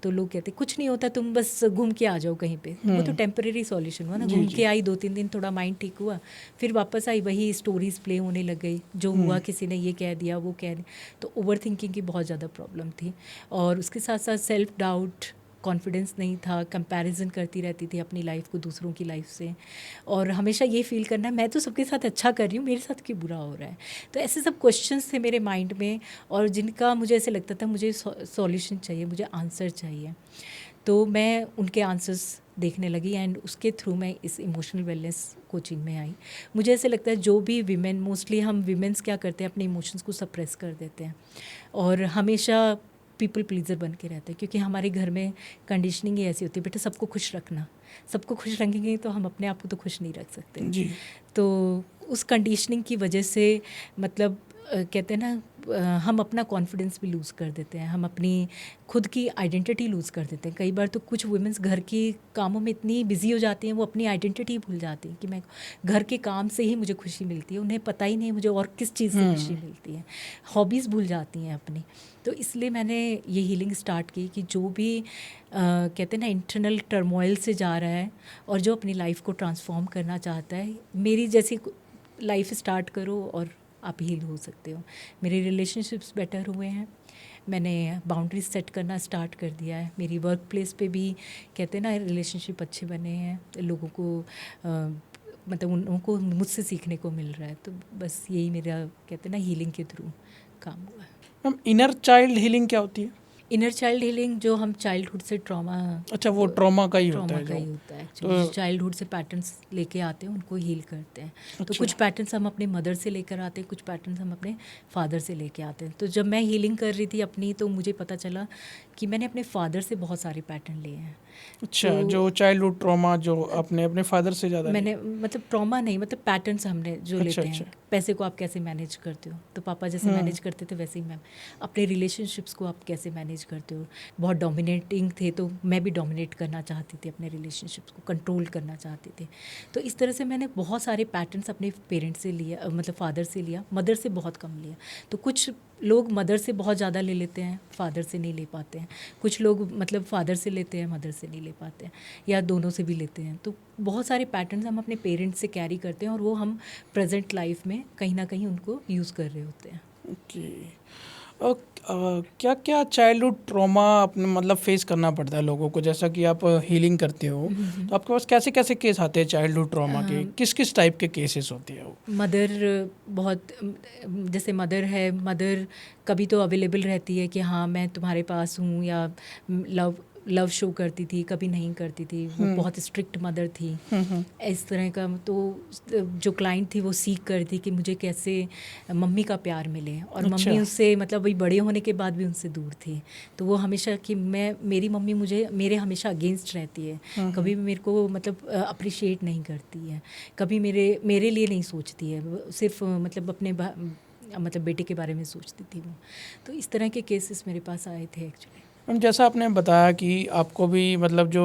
तो लोग कहते कुछ नहीं होता, तुम बस घूम के आ जाओ कहीं पे। वो तो टेम्परेरी सॉल्यूशन हुआ ना, घूम के आई, 2-3 दिन थोड़ा माइंड ठीक हुआ, फिर वापस आई, वही स्टोरीज प्ले होने लग गई, जो हुआ किसी ने ये कह दिया, वो कह दिया। तो ओवर थिंकिंग की बहुत ज़्यादा प्रॉब्लम थी, और उसके साथ साथ सेल्फ डाउट, कॉन्फिडेंस नहीं था, कंपैरिजन करती रहती थी अपनी लाइफ को दूसरों की लाइफ से, और हमेशा ये फील करना मैं तो सबके साथ अच्छा कर रही हूँ, मेरे साथ क्यों बुरा हो रहा है। तो ऐसे सब क्वेश्चंस थे मेरे माइंड में, और जिनका मुझे ऐसे लगता था मुझे सॉल्यूशन चाहिए, मुझे आंसर चाहिए। तो मैं उनके आंसर्स देखने लगी, एंड उसके थ्रू मैं इस इमोशनल वेलनेस कोचिंग में आई। मुझे ऐसे लगता है जो भी विमेन, मोस्टली हम विमेंस क्या करते हैं, अपने इमोशंस को सप्रेस कर देते हैं, और हमेशा पीपल प्लीज़र बन के रहते हैं, क्योंकि हमारे घर में कंडीशनिंग ही ऐसी होती है, बेटा सबको खुश रखना, सबको खुश रखेंगे तो हम अपने आप को तो खुश नहीं रख सकते। जी। तो उस कंडीशनिंग की वजह से मतलब कहते हैं ना हम अपना कॉन्फिडेंस भी लूज़ कर देते हैं, हम अपनी खुद की आइडेंटिटी लूज़ कर देते हैं। कई बार तो कुछ वुमेंस घर के कामों में इतनी बिजी हो जाती हैं, वो अपनी आइडेंटिटी भूल जाती हैं कि मैं घर के काम से ही मुझे खुशी मिलती है, उन्हें पता ही नहीं मुझे और किस चीज़ से खुशी मिलती है, हॉबीज़ भूल जाती हैं अपनी। तो इसलिए मैंने ये हीलिंग स्टार्ट की कि जो भी कहते हैं ना इंटरनल टर्मोइल से जा रहा है और जो अपनी लाइफ को ट्रांसफॉर्म करना चाहता है, मेरी जैसी लाइफ स्टार्ट करो और आप हील हो सकते हो। मेरे रिलेशनशिप्स बेटर हुए हैं, मैंने बाउंड्रीज सेट करना स्टार्ट कर दिया है। मेरी वर्क प्लेस पे भी कहते हैं ना रिलेशनशिप अच्छे बने हैं, लोगों को मतलब उनको मुझसे सीखने को मिल रहा है। तो बस यही मेरा कहते हैं ना हीलिंग के थ्रू काम हुआ है। मैम इनर चाइल्ड हीलिंग क्या होती है? इनर चाइल्ड हीलिंग जो हम चाइल्डहुड से ट्रॉमा, अच्छा वो ट्रॉमा का ही होता है का ही जो होता है एक्चुअली। चाइल्डहुड से पैटर्न्स लेके आते हैं, उनको हील करते हैं। तो कुछ पैटर्न्स हम अपने मदर से लेकर आते हैं, कुछ पैटर्न्स हम अपने फादर से लेके आते हैं। तो जब मैं हीलिंग कर रही थी अपनी, तो मुझे पता चला कि मैंने अपने फादर से बहुत सारे पैटर्न लिए हैं। अच्छा जो चाइल्डहुड ट्रॉमा जो आपने अपने फादर से ज़्यादा मैंने मतलब ट्रॉमा नहीं, मतलब पैटर्न्स हमने जो लेते हैं। अच्छा। पैसे को आप कैसे मैनेज करते हो, तो पापा जैसे मैनेज करते थे वैसे ही मैं अपने रिलेशनशिप्स को आप कैसे मैनेज करते हो। बहुत डोमिनेटिंग थे तो मैं भी डोमिनेट करना चाहती थी, अपने रिलेशनशिप्स को कंट्रोल करना चाहती थी। तो इस तरह से मैंने बहुत सारे पैटर्न्स अपने पेरेंट्स से लिया, मतलब फादर से लिया, मदर से बहुत कम लिया। तो कुछ लोग मदर से बहुत ज़्यादा ले लेते हैं, फादर से नहीं ले पाते हैं। कुछ लोग मतलब फादर से लेते हैं, मदर से नहीं ले पाते हैं, या दोनों से भी लेते हैं। तो बहुत सारे पैटर्न्स हम अपने पेरेंट्स से कैरी करते हैं और वो हम प्रेजेंट लाइफ में कहीं ना कहीं उनको यूज़ कर रहे होते हैं। ओके। क्या क्या चाइल्डहुड ट्रॉमा अपने मतलब फेस करना पड़ता है लोगों को? जैसा कि आप हीलिंग करते हो तो आपके पास कैसे कैसे केस आते हैं चाइल्डहुड ट्रॉमा के? किस किस टाइप के केसेस होते हैं वो? मदर बहुत, जैसे मदर है, मदर कभी तो अवेलेबल रहती है कि हाँ मैं तुम्हारे पास हूँ, या लव शो करती थी, कभी नहीं करती थी। वो बहुत स्ट्रिक्ट मदर थी इस तरह का। तो जो क्लाइंट थी वो सीख कर थी कि मुझे कैसे मम्मी का प्यार मिले, और मम्मी उससे मतलब वही बड़े होने के बाद भी उनसे दूर थी। तो वो हमेशा कि मेरी मम्मी मेरे हमेशा अगेंस्ट रहती है, कभी भी मेरे को मतलब अप्रिशिएट नहीं करती है, कभी मेरे लिए नहीं सोचती है, सिर्फ मतलब अपने मतलब बेटे के बारे में सोचती थी वो। तो इस तरह के केसेस मेरे पास आए थे एक्चुअली। मैम जैसा आपने बताया कि आपको भी मतलब जो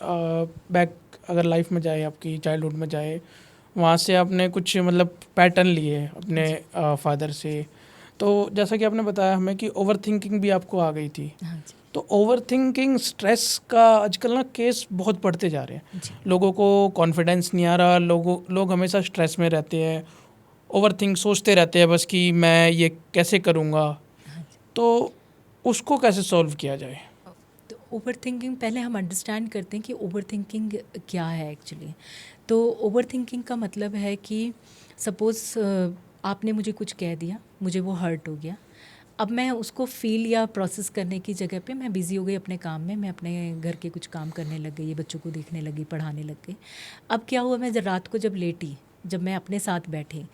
बैक अगर लाइफ में जाए, आपकी चाइल्डहुड में जाए, वहाँ से आपने कुछ मतलब पैटर्न लिए अपने फादर से। तो जैसा कि आपने बताया हमें कि ओवर थिंकिंग भी आपको आ गई थी। हाँ जी। तो ओवर थिंकिंग स्ट्रेस का आजकल ना केस बहुत बढ़ते जा रहे हैं। लोगों को कॉन्फिडेंस नहीं आ रहा, लोग हमेशा स्ट्रेस में रहते हैं, ओवर थिंक सोचते रहते हैं बस कि मैं ये कैसे करूँगा। तो उसको कैसे सॉल्व किया जाए? तो ओवर थिंकिंग पहले हम अंडरस्टैंड करते हैं कि ओवर थिंकिंग क्या है एक्चुअली। तो ओवर थिंकिंग का मतलब है कि सपोज़ आपने मुझे कुछ कह दिया, मुझे वो हर्ट हो गया। अब मैं उसको फील या प्रोसेस करने की जगह पे मैं बिज़ी हो गई अपने काम में, मैं अपने घर के कुछ काम करने लग गई, बच्चों को देखने लगी, पढ़ाने लग गई। अब क्या हुआ, मैं रात को जब लेटी, जब मैं अपने साथ बैठी,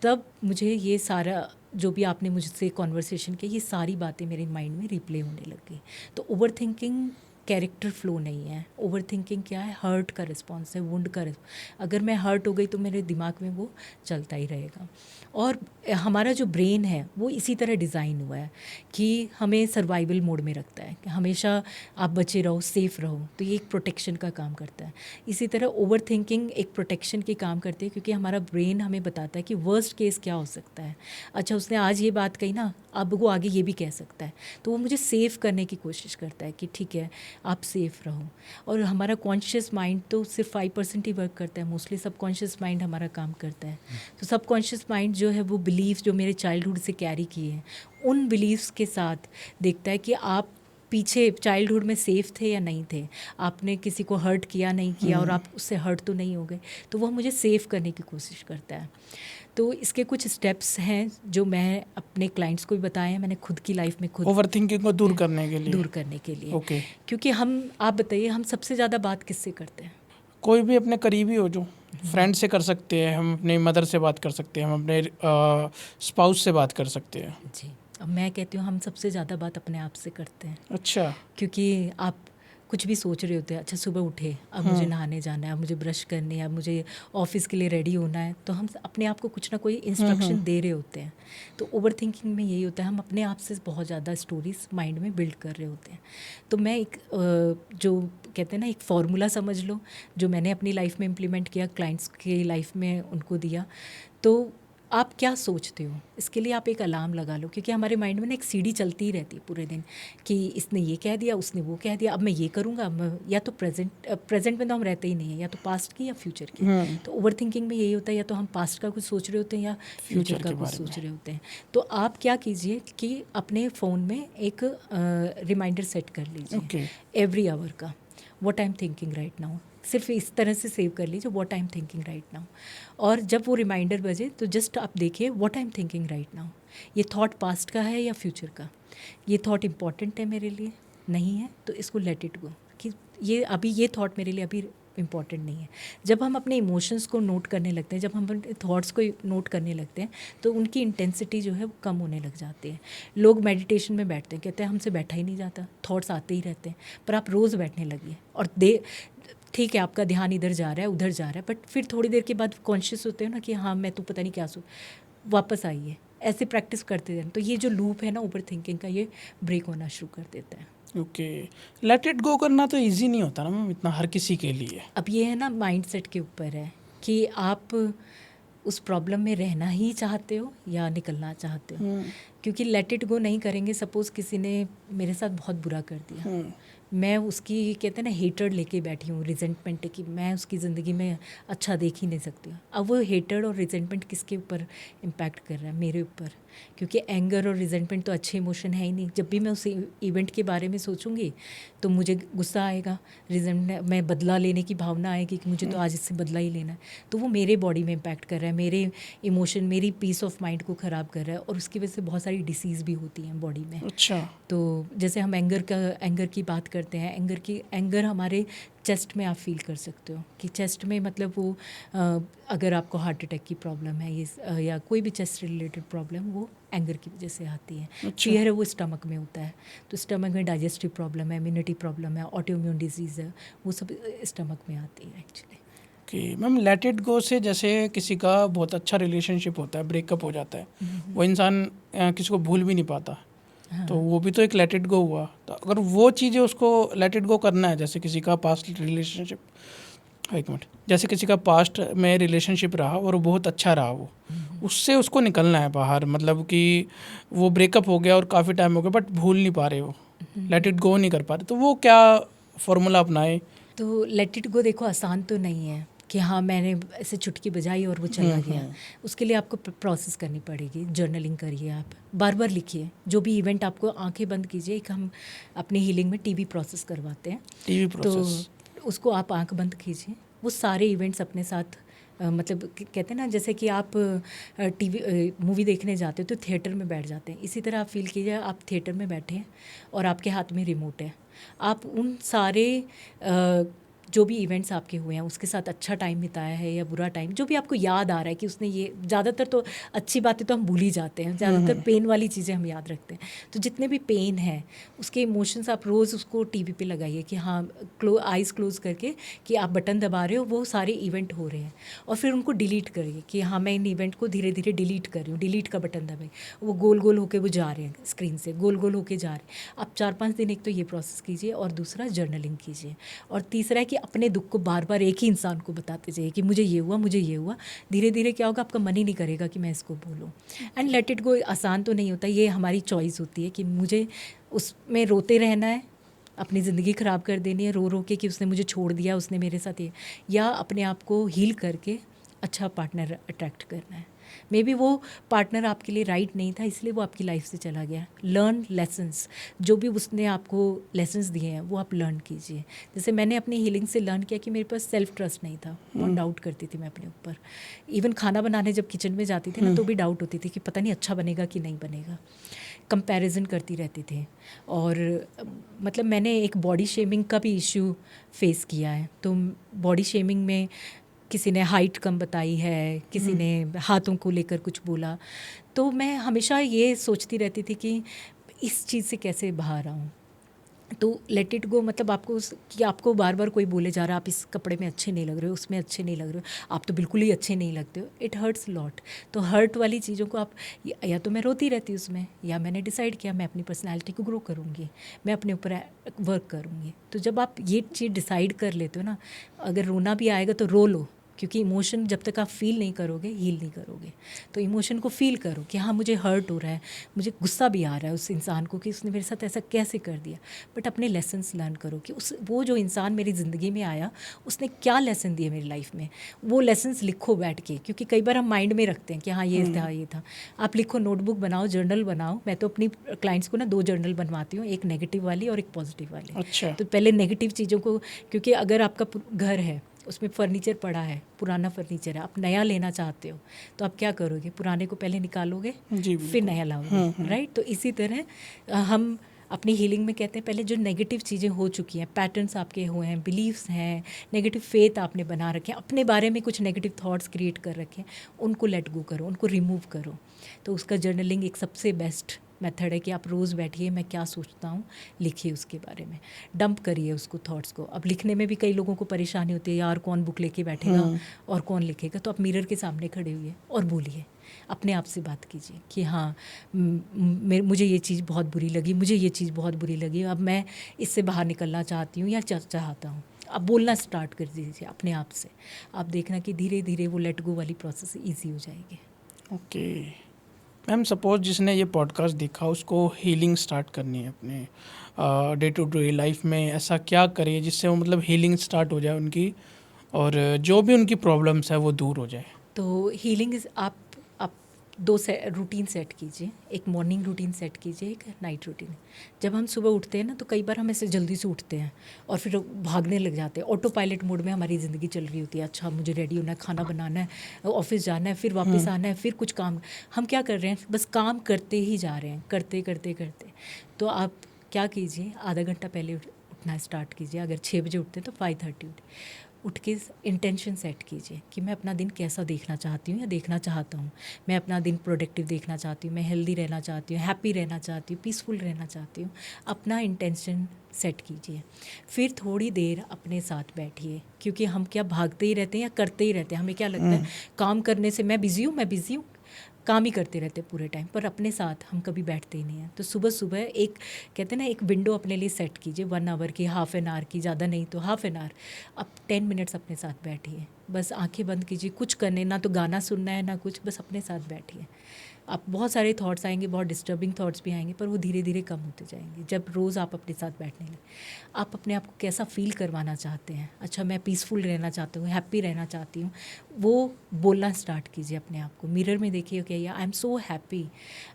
तब मुझे ये सारा जो भी आपने मुझसे कॉन्वर्सेशन की, ये सारी बातें मेरे माइंड में रिप्ले होने लग गई। तो ओवर थिंकिंग कैरेक्टर फ्लो नहीं है। ओवर थिंकिंग क्या है, हर्ट का रिस्पॉन्स है, वुंड का अगर मैं हर्ट हो गई तो मेरे दिमाग में वो चलता ही रहेगा। और हमारा जो ब्रेन है वो इसी तरह डिज़ाइन हुआ है कि हमें सर्वाइवल मोड में रखता है कि हमेशा आप बचे रहो, सेफ़ रहो। तो ये एक प्रोटेक्शन का काम करता है। इसी तरह ओवर थिंकिंग एक प्रोटेक्शन की काम करती है, क्योंकि हमारा ब्रेन हमें बताता है कि वर्स्ट केस क्या हो सकता है। अच्छा उसने आज ये बात कही ना, अब वो आगे ये भी कह सकता है। तो वो मुझे सेव करने की कोशिश करता है कि ठीक है आप सेफ़ रहो। और हमारा कॉन्शियस माइंड तो सिर्फ 5% ही वर्क करता है, मोस्टली सबकॉन्शियस माइंड हमारा काम करता है। तो सबकॉन्शियस माइंड जो है वो बिलीफ जो मेरे चाइल्डहुड से कैरी किए हैं, उन बिलीव्स के साथ देखता है कि आप पीछे चाइल्डहुड में सेफ़ थे या नहीं थे, आपने किसी को हर्ट किया नहीं किया, और आप उससे हर्ट तो नहीं हो गए। तो वह मुझे सेव करने की कोशिश करता है। तो इसके कुछ स्टेप्स हैं जो मैं अपने क्लाइंट्स को भी बताए हैं, मैंने खुद की लाइफ में खुद ओवर थिंकिंग को दूर करने के लिए। ओके। क्योंकि आप बताइए, हम सबसे ज़्यादा बात किससे करते हैं? कोई भी अपने करीबी हो, जो फ्रेंड से कर सकते हैं, हम अपनी मदर से बात कर सकते हैं, हम अपने स्पाउस से बात कर सकते हैं। जी, अब मैं कहती हूँ हम सबसे ज़्यादा बात अपने आप से करते हैं। अच्छा। क्योंकि आप कुछ भी सोच रहे होते हैं, अच्छा सुबह उठे, अब मुझे नहाने जाना है, अब मुझे ब्रश करनी है, अब मुझे ऑफिस के लिए रेडी होना है, तो हम अपने आप को कुछ ना कोई इंस्ट्रक्शन दे रहे होते हैं। तो ओवर थिंकिंग में यही होता है, हम अपने आप से बहुत ज़्यादा स्टोरीज माइंड में बिल्ड कर रहे होते हैं। तो मैं एक जो कहते हैं ना, एक फार्मूला समझ लो, जो मैंने अपनी लाइफ में इम्प्लीमेंट किया, क्लाइंट्स की लाइफ में उनको दिया। तो आप क्या सोचते हो, इसके लिए आप एक अलार्म लगा लो, क्योंकि हमारे माइंड में ना एक सीढ़ी चलती ही रहती है पूरे दिन कि इसने ये कह दिया, उसने वो कह दिया, अब मैं ये करूँगा। या तो प्रेजेंट में तो हम रहते ही नहीं है, या तो पास्ट की या फ्यूचर की। तो ओवर थिंकिंग में यही होता है, या तो हम पास्ट का कुछ सोच रहे होते हैं या फ्यूचर का कुछ सोच रहे होते हैं। तो आप क्या कीजिए कि अपने फ़ोन में एक रिमाइंडर सेट कर लीजिए एवरी आवर का, what I am thinking right now. सिर्फ इस तरह से सेव कर लीजिए, what I am thinking right now. और जब वो रिमाइंडर बजे तो जस्ट आप देखिए what I am thinking right now. ये थॉट पास्ट का है या फ्यूचर का, ये थॉट इम्पॉर्टेंट है मेरे लिए, नहीं है तो इसको लेट इट गो, कि ये थॉट मेरे लिए अभी इम्पॉर्टेंट नहीं है। जब हम अपने इमोशंस को नोट करने लगते हैं, जब हम अपने थॉट्स को नोट करने लगते हैं, तो उनकी इंटेंसिटी जो है वो कम होने लग जाती है। लोग मेडिटेशन में बैठते हैं, कहते हैं हमसे बैठा ही नहीं जाता, थॉट्स आते ही रहते हैं। पर आप रोज़ बैठने लगिए और ठीक है, आपका ध्यान इधर जा रहा है, उधर जा रहा है, बट फिर थोड़ी देर के बाद कॉन्शियस होते हो ना कि हाँ मैं तो पता नहीं क्या वापस आइए। ऐसे प्रैक्टिस करते रहें, तो ये जो लूप है ना ओवर थिंकिंग का, ये ब्रेक होना शुरू कर देता है। ओके, लेट इट गो करना तो इजी नहीं होता ना मैम, इतना हर किसी के लिए। अब ये है ना, माइंड सेट के ऊपर है कि आप उस प्रॉब्लम में रहना ही चाहते हो या निकलना चाहते हो। क्योंकि लेट इट गो नहीं करेंगे, सपोज़ किसी ने मेरे साथ बहुत बुरा कर दिया, मैं उसकी कहते हैं ना हेटर्ड लेके बैठी हूँ, रिजेंटमेंट है कि मैं उसकी ज़िंदगी में अच्छा देख ही नहीं सकती हूँ। अब वो हेटर्ड और रिजेंटमेंट किसके ऊपर इम्पैक्ट कर रहा है? मेरे ऊपर। क्योंकि एंगर और रिजेंटमेंट तो अच्छे इमोशन है ही नहीं। जब भी मैं उस इवेंट के बारे में सोचूंगी तो मुझे गुस्सा आएगा, रिजेंटमेंट, मैं बदला लेने की भावना आएगी कि मुझे तो आज इससे बदला ही लेना है। तो वो मेरे बॉडी में इम्पैक्ट कर रहा है, मेरे इमोशन, मेरी पीस ऑफ माइंड को ख़राब कर रहा है, और उसकी वजह से बहुत सारी डिसीज़ भी होती हैं बॉडी में। अच्छा। तो जैसे हम एंगर की बात करते हैं, एंगर हमारे चेस्ट में आप फील कर सकते हो कि चेस्ट में मतलब वो अगर आपको हार्ट अटैक की प्रॉब्लम है ये या कोई भी चेस्ट रिलेटेड प्रॉब्लम, वो एंगर की वजह से आती है। अच्छा। फियर है वो स्टमक में होता है, तो स्टमक में डाइजेस्टिव प्रॉब्लम है, इम्यूनिटी प्रॉब्लम है, ऑटोइम्यून डिजीज़ है, वो सब स्टमक में आती है actually. Okay ma'am, let it go से जैसे किसी का बहुत अच्छा रिलेशनशिप होता है, ब्रेकअप हो जाता है, वो इंसान किसी को भूल भी नहीं पाता, तो वो भी तो एक लेट इट गो हुआ। तो अगर वो चीज़ें उसको लेट इट गो करना है, जैसे किसी का पास्ट रिलेशनशिप, एक मिनट, जैसे किसी का पास्ट में रिलेशनशिप रहा और वो बहुत अच्छा रहा, वो उससे उसको निकलना है बाहर, मतलब कि वो ब्रेकअप हो गया और काफ़ी टाइम हो गया बट भूल नहीं पा रहे, वो लेट इट गो नहीं कर पा रहे, तो वो क्या फॉर्मूला अपनाए? तो लेट इट गो देखो आसान तो नहीं है कि हाँ मैंने ऐसे चुटकी बजाई और वो चला गया। उसके लिए आपको प्रोसेस करनी पड़ेगी। जर्नलिंग करिए, आप बार बार लिखिए जो भी इवेंट, आपको आंखें बंद कीजिए। एक हम अपनी हीलिंग में टीबी प्रोसेस करवाते हैं, टीबी प्रोसेस, तो उसको आप आंख बंद कीजिए, वो सारे इवेंट्स अपने साथ मतलब कहते हैं ना, जैसे कि आप मूवी देखने जाते हो तो थिएटर में बैठ जाते हैं, इसी तरह आप फील कीजिए आप थिएटर में बैठे हैं और आपके हाथ में रिमोट है। आप उन सारे जो भी इवेंट्स आपके हुए हैं उसके साथ अच्छा टाइम बिताया है या बुरा टाइम, जो भी आपको याद आ रहा है कि उसने ये, ज़्यादातर तो अच्छी बातें तो हम भूल ही जाते हैं, ज़्यादातर पेन वाली चीज़ें हम याद रखते हैं। तो जितने भी पेन है उसके इमोशंस आप रोज़ उसको टीवी पे लगाइए कि हाँ आइज़ क्लोज करके कि आप बटन दबा रहे हो, वो सारे इवेंट हो रहे हैं, और फिर उनको डिलीट करिए कि हाँ मैं इन इवेंट को धीरे धीरे डिलीट कर रही हूँ। डिलीट का बटन दबाइए, वो गोल गोल होके वो जा रहे हैं, स्क्रीन से गोल गोल होके जा रहे हैं। आप 4-5 दिन एक तो ये प्रोसेस कीजिए, और दूसरा जर्नलिंग कीजिए, और तीसरा है कि अपने दुख को बार बार एक ही इंसान को बताते जाइए कि मुझे ये हुआ, मुझे ये हुआ। धीरे धीरे क्या होगा, आपका मन ही नहीं करेगा कि मैं इसको बोलूँ। एंड लेट इट गो आसान तो नहीं होता, ये हमारी चॉइस होती है कि मुझे उसमें रोते रहना है, अपनी ज़िंदगी ख़राब कर देनी है रो रो के कि उसने मुझे छोड़ दिया, उसने मेरे साथ ये, या अपने आप को हील करके अच्छा पार्टनर अट्रैक्ट करना है। मे बी वो पार्टनर आपके लिए राइट नहीं था, इसलिए वो आपकी लाइफ से चला गया। लर्न लेसन्स, जो भी उसने आपको लेसन्स दिए हैं वो आप लर्न कीजिए। जैसे मैंने अपनी हीलिंग से लर्न किया कि मेरे पास सेल्फ ट्रस्ट नहीं था, बहुत डाउट करती थी मैं अपने ऊपर। इवन खाना बनाने जब किचन में जाती थी ना तो भी डाउट होती थी कि पता नहीं अच्छा बनेगा कि नहीं बनेगा। कंपैरिजन करती रहती थी, और मतलब मैंने एक बॉडी शेमिंग का भी इश्यू फेस किया है। तो बॉडी शेमिंग में किसी ने हाइट कम बताई है, किसी ने हाथों को लेकर कुछ बोला, तो मैं हमेशा ये सोचती रहती थी कि इस चीज़ से कैसे बाहर आऊँ। तो लेट इट गो, मतलब आपको कि आपको बार बार कोई बोले जा रहा है आप इस कपड़े में अच्छे नहीं लग रहे हो, उसमें अच्छे नहीं लग रहे हो, आप तो बिल्कुल ही अच्छे नहीं लगते हो, इट हर्ट्स लॉट। तो हर्ट वाली चीज़ों को आप या तो मैं रोती रहती हूँ उसमें, या मैंने डिसाइड किया मैं अपनी पर्सनैलिटी को ग्रो करूँगी, मैं अपने ऊपर वर्क करूँगी। तो जब आप ये चीज़ डिसाइड कर लेते हो ना, अगर रोना भी आएगा तो रो लो, क्योंकि इमोशन जब तक आप फील नहीं करोगे हील नहीं करोगे। तो इमोशन को फील करो कि हाँ मुझे हर्ट हो रहा है, मुझे गुस्सा भी आ रहा है उस इंसान को कि उसने मेरे साथ ऐसा कैसे कर दिया, बट अपने लेसन्स लर्न करो कि वो जो इंसान मेरी ज़िंदगी में आया उसने क्या लेसन दिए मेरी लाइफ में, वो लेसन्स लिखो बैठ के। क्योंकि कई बार हम माइंड में रखते हैं कि हाँ ये था ये था, आप लिखो, नोटबुक बनाओ, जर्नल बनाओ। मैं तो अपनी क्लाइंट्स को ना 2 जर्नल बनवाती हूँ, एक नेगेटिव वाली और एक पॉजिटिव वाली। अच्छा। तो पहले नेगेटिव चीज़ों को, क्योंकि अगर आपका घर है उसमें फर्नीचर पड़ा है, पुराना फर्नीचर है, आप नया लेना चाहते हो, तो आप क्या करोगे, पुराने को पहले निकालोगे जी फिर नया लाओगे, राइट। तो इसी तरह हम अपनी हीलिंग में कहते हैं पहले जो नेगेटिव चीज़ें हो चुकी हैं, पैटर्न्स आपके हुए हैं, बिलीव्स हैं, नेगेटिव फेथ आपने बना रखे हैं, अपने बारे में कुछ नेगेटिव थॉट्स क्रिएट कर रखे हैं, उनको लेट गो करो, उनको रिमूव करो। तो उसका जर्नलिंग एक सबसे बेस्ट मेथड है कि आप रोज़ बैठिए, मैं क्या सोचता हूँ लिखिए, उसके बारे में डंप करिए उसको, थॉट्स को। अब लिखने में भी कई लोगों को परेशानी होती है, यार कौन बुक लेके बैठेगा और कौन लिखेगा, तो आप मिरर के सामने खड़े हुए और बोलिए, अपने आप से बात कीजिए कि हाँ मुझे ये चीज़ बहुत बुरी लगी, मुझे ये चीज़ बहुत बुरी लगी, अब मैं इससे बाहर निकलना चाहती हूँ या चाहता हूँ। आप बोलना स्टार्ट कर दीजिए अपने आप से, आप देखना कि धीरे धीरे वो लेट गो वाली प्रोसेस ईजी हो जाएगी। ओके मैम, सपोज जिसने ये पॉडकास्ट देखा उसको हीलिंग स्टार्ट करनी है अपने डे टू डे लाइफ में, ऐसा क्या करे जिससे वो मतलब हीलिंग स्टार्ट हो जाए उनकी, और जो भी उनकी प्रॉब्लम्स है वो दूर हो जाए? तो हीलिंग इज़ आप 2 रूटीन सेट कीजिए, एक मॉर्निंग रूटीन सेट कीजिए, एक नाइट रूटीन। जब हम सुबह उठते हैं ना, तो कई बार हम ऐसे जल्दी से उठते हैं और फिर भागने लग जाते हैं, ऑटो पायलट मोड में हमारी ज़िंदगी चल रही होती है। अच्छा मुझे रेडी होना है, खाना बनाना है, ऑफिस जाना है, फिर वापस आना है, फिर कुछ काम। हम क्या कर रहे हैं, बस काम करते ही जा रहे हैं, करते करते करते। तो आप क्या कीजिए, आधा घंटा पहले उठना स्टार्ट कीजिए। अगर 6 बजे उठते हैं तो 5:30 उठ के इंटेंशन सेट कीजिए कि मैं अपना दिन कैसा देखना चाहती हूँ या देखना चाहता हूँ। मैं अपना दिन प्रोडक्टिव देखना चाहती हूँ, मैं हेल्दी रहना चाहती हूँ, हैप्पी रहना चाहती हूँ, पीसफुल रहना चाहती हूँ। अपना इंटेंशन सेट कीजिए। फिर थोड़ी देर अपने साथ बैठिए, क्योंकि हम क्या भागते ही रहते हैं या करते ही रहते हैं। हमें क्या लगता है काम करने से मैं बिज़ी हूँ, काम ही करते रहते पूरे टाइम, पर अपने साथ हम कभी बैठते ही नहीं हैं। तो सुबह सुबह एक कहते हैं ना, एक विंडो अपने लिए सेट कीजिए, 1 आवर की, हाफ़ एन आवर की, ज़्यादा नहीं तो हाफ़ एन आवर। अब 10 मिनट्स अपने साथ बैठिए, बस आंखें बंद कीजिए, कुछ करने ना तो गाना सुनना है ना कुछ, बस अपने साथ बैठिए। आप बहुत सारे थॉट्स आएंगे, बहुत डिस्टर्बिंग थॉट्स भी आएंगे, पर वो धीरे धीरे कम होते जाएंगे जब रोज़ आप अपने साथ बैठने लगे। आप अपने आप को कैसा फील करवाना चाहते हैं, अच्छा मैं पीसफुल रहना चाहती हूँ, हैप्पी रहना चाहती हूँ, वो बोलना स्टार्ट कीजिए अपने आप को। मिरर में देखिए, okay I am so happy,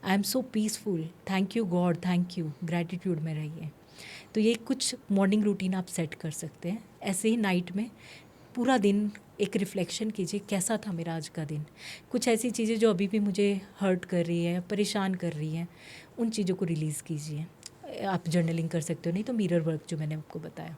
I am so peaceful, thank you God, thank you, gratitude में रहिए। तो ये कुछ मॉर्निंग रूटीन आप सेट कर सकते हैं। ऐसे ही नाइट में पूरा दिन एक रिफ़्लेक्शन कीजिए, कैसा था मेरा आज का दिन। कुछ ऐसी चीज़ें जो अभी भी मुझे हर्ट कर रही है, परेशान कर रही हैं, उन चीज़ों को रिलीज़ कीजिए। आप जर्नलिंग कर सकते हो, नहीं तो मिरर वर्क जो मैंने आपको बताया,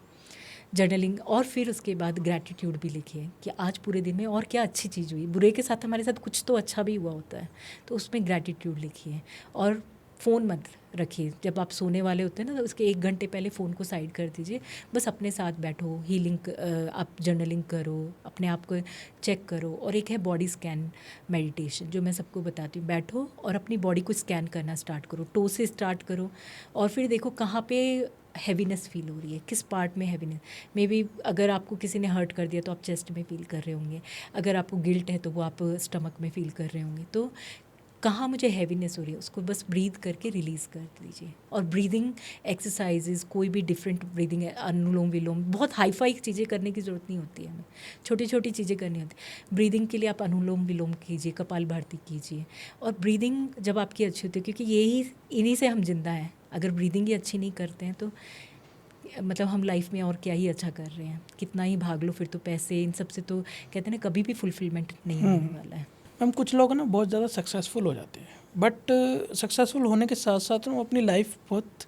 जर्नलिंग। और फिर उसके बाद ग्रैटिट्यूड भी लिखिए कि आज पूरे दिन में और क्या अच्छी चीज़ हुई। बुरे के साथ हमारे साथ कुछ तो अच्छा भी हुआ होता है, तो उसमें ग्रैटिट्यूड लिखिए। और फ़ोन मत रखिए, जब आप सोने वाले होते हैं ना, तो उसके 1 घंटे पहले फ़ोन को साइड कर दीजिए, बस अपने साथ बैठो, हीलिंग आप जर्नलिंग करो, अपने आप को चेक करो। और एक है बॉडी स्कैन मेडिटेशन, जो मैं सबको बताती हूँ। बैठो और अपनी बॉडी को स्कैन करना स्टार्ट करो, टो से स्टार्ट करो, और फिर देखो कहाँ पे हैवीनेस फील हो रही है, किस पार्ट में हैवीनेस। मे बी अगर आपको किसी ने हर्ट कर दिया तो आप चेस्ट में फील कर रहे होंगे, अगर आपको गिल्ट है तो वो आप स्टमक में फील कर रहे होंगे। तो कहाँ मुझे हैवीनेस हो रही है, उसको बस ब्रीथ करके रिलीज़ कर दीजिए। और ब्रीदिंग एक्सरसाइजेज, कोई भी डिफरेंट ब्रीदिंग है, अनुलोम विलोम, बहुत हाई फाई चीज़ें करने की ज़रूरत नहीं होती है हमें, छोटी छोटी चीज़ें करनी होती है। ब्रीदिंग के लिए आप अनुलोम विलोम कीजिए, कपालभाति कीजिए। और ब्रीदिंग जब आपकी अच्छी होती है, क्योंकि इन्हीं से हम जिंदा हैं। अगर ब्रीदिंग ही अच्छी नहीं करते हैं तो मतलब हम लाइफ में और क्या ही अच्छा कर रहे हैं। कितना ही भाग लो फिर तो पैसे, इन सब से तो कहते हैं ना, कभी भी फुलफिलमेंट नहीं होने वाला है। हम कुछ लोग ना बहुत ज़्यादा सक्सेसफुल हो जाते हैं, बट सक्सेसफुल होने के साथ साथ वो अपनी लाइफ बहुत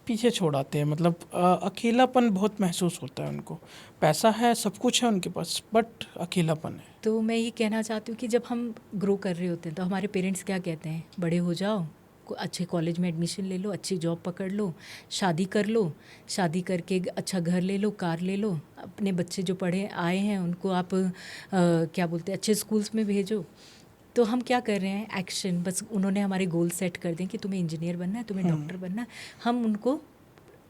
पीछे छोड़ आते हैं। मतलब अकेलापन बहुत महसूस होता है उनको। पैसा है, सब कुछ है उनके पास, बट अकेलापन है। तो मैं ये कहना चाहती हूँ कि जब हम ग्रो कर रहे होते हैं तो हमारे पेरेंट्स क्या कहते हैं, बड़े हो जाओ अच्छे कॉलेज में एडमिशन ले लो, अच्छी जॉब पकड़ लो, शादी कर लो, शादी करके एक अच्छा घर ले लो, कार ले लो, अपने बच्चे जो पढ़े आए हैं उनको आप क्या बोलते हैं अच्छे स्कूल्स में भेजो। तो हम क्या कर रहे हैं, एक्शन, बस उन्होंने हमारे गोल सेट कर दें कि तुम्हें इंजीनियर बनना है, तुम्हें डॉक्टर बनना है, हम उनको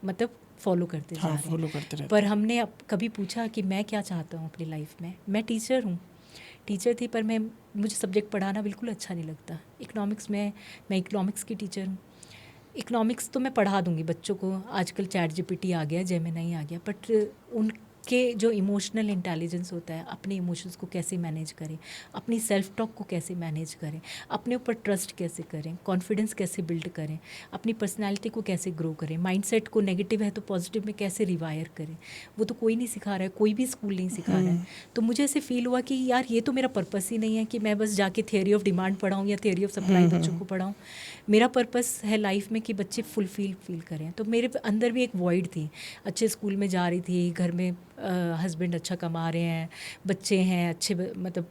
मतलब फॉलो करते जा रहे फॉलो हैं। करते रहते पर हमने अब कभी पूछा कि मैं क्या चाहता हूँ अपनी लाइफ में। मैं टीचर हूँ, टीचर थी, पर मुझे सब्जेक्ट पढ़ाना बिल्कुल अच्छा नहीं लगता। इकोनॉमिक्स में मैं इकोनॉमिक्स की टीचर हूँ। इकोनॉमिक्स तो मैं पढ़ा दूँगी बच्चों को, आजकल चैट जीपीटी आ गया, जेमिनी आ गया, बट उनके जो इमोशनल इंटेलिजेंस होता है, अपने इमोशंस को कैसे मैनेज करें, अपनी सेल्फ टॉक को कैसे मैनेज करें, अपने ऊपर ट्रस्ट कैसे करें, कॉन्फिडेंस कैसे बिल्ड करें, अपनी पर्सनैलिटी को कैसे ग्रो करें, माइंडसेट को नेगेटिव है तो पॉजिटिव में कैसे रिवायर करें, वो तो कोई नहीं सिखा रहा है, कोई भी स्कूल नहीं सिखा रहा है। तो मुझे ऐसे फील हुआ कि यार ये तो मेरा पर्पस ही नहीं है कि मैं बस जाके थियोरी ऑफ डिमांड पढ़ाऊँ या थियोरी ऑफ सप्लाई बच्चों को पढ़ाऊँ। मेरा पर्पस है लाइफ में कि बच्चे फुलफिल फील करें। तो मेरे अंदर भी एक वॉइड थी, अच्छे स्कूल में जा रही थी, घर में हस्बैंड अच्छा कमा रहे हैं, बच्चे हैं अच्छे, मतलब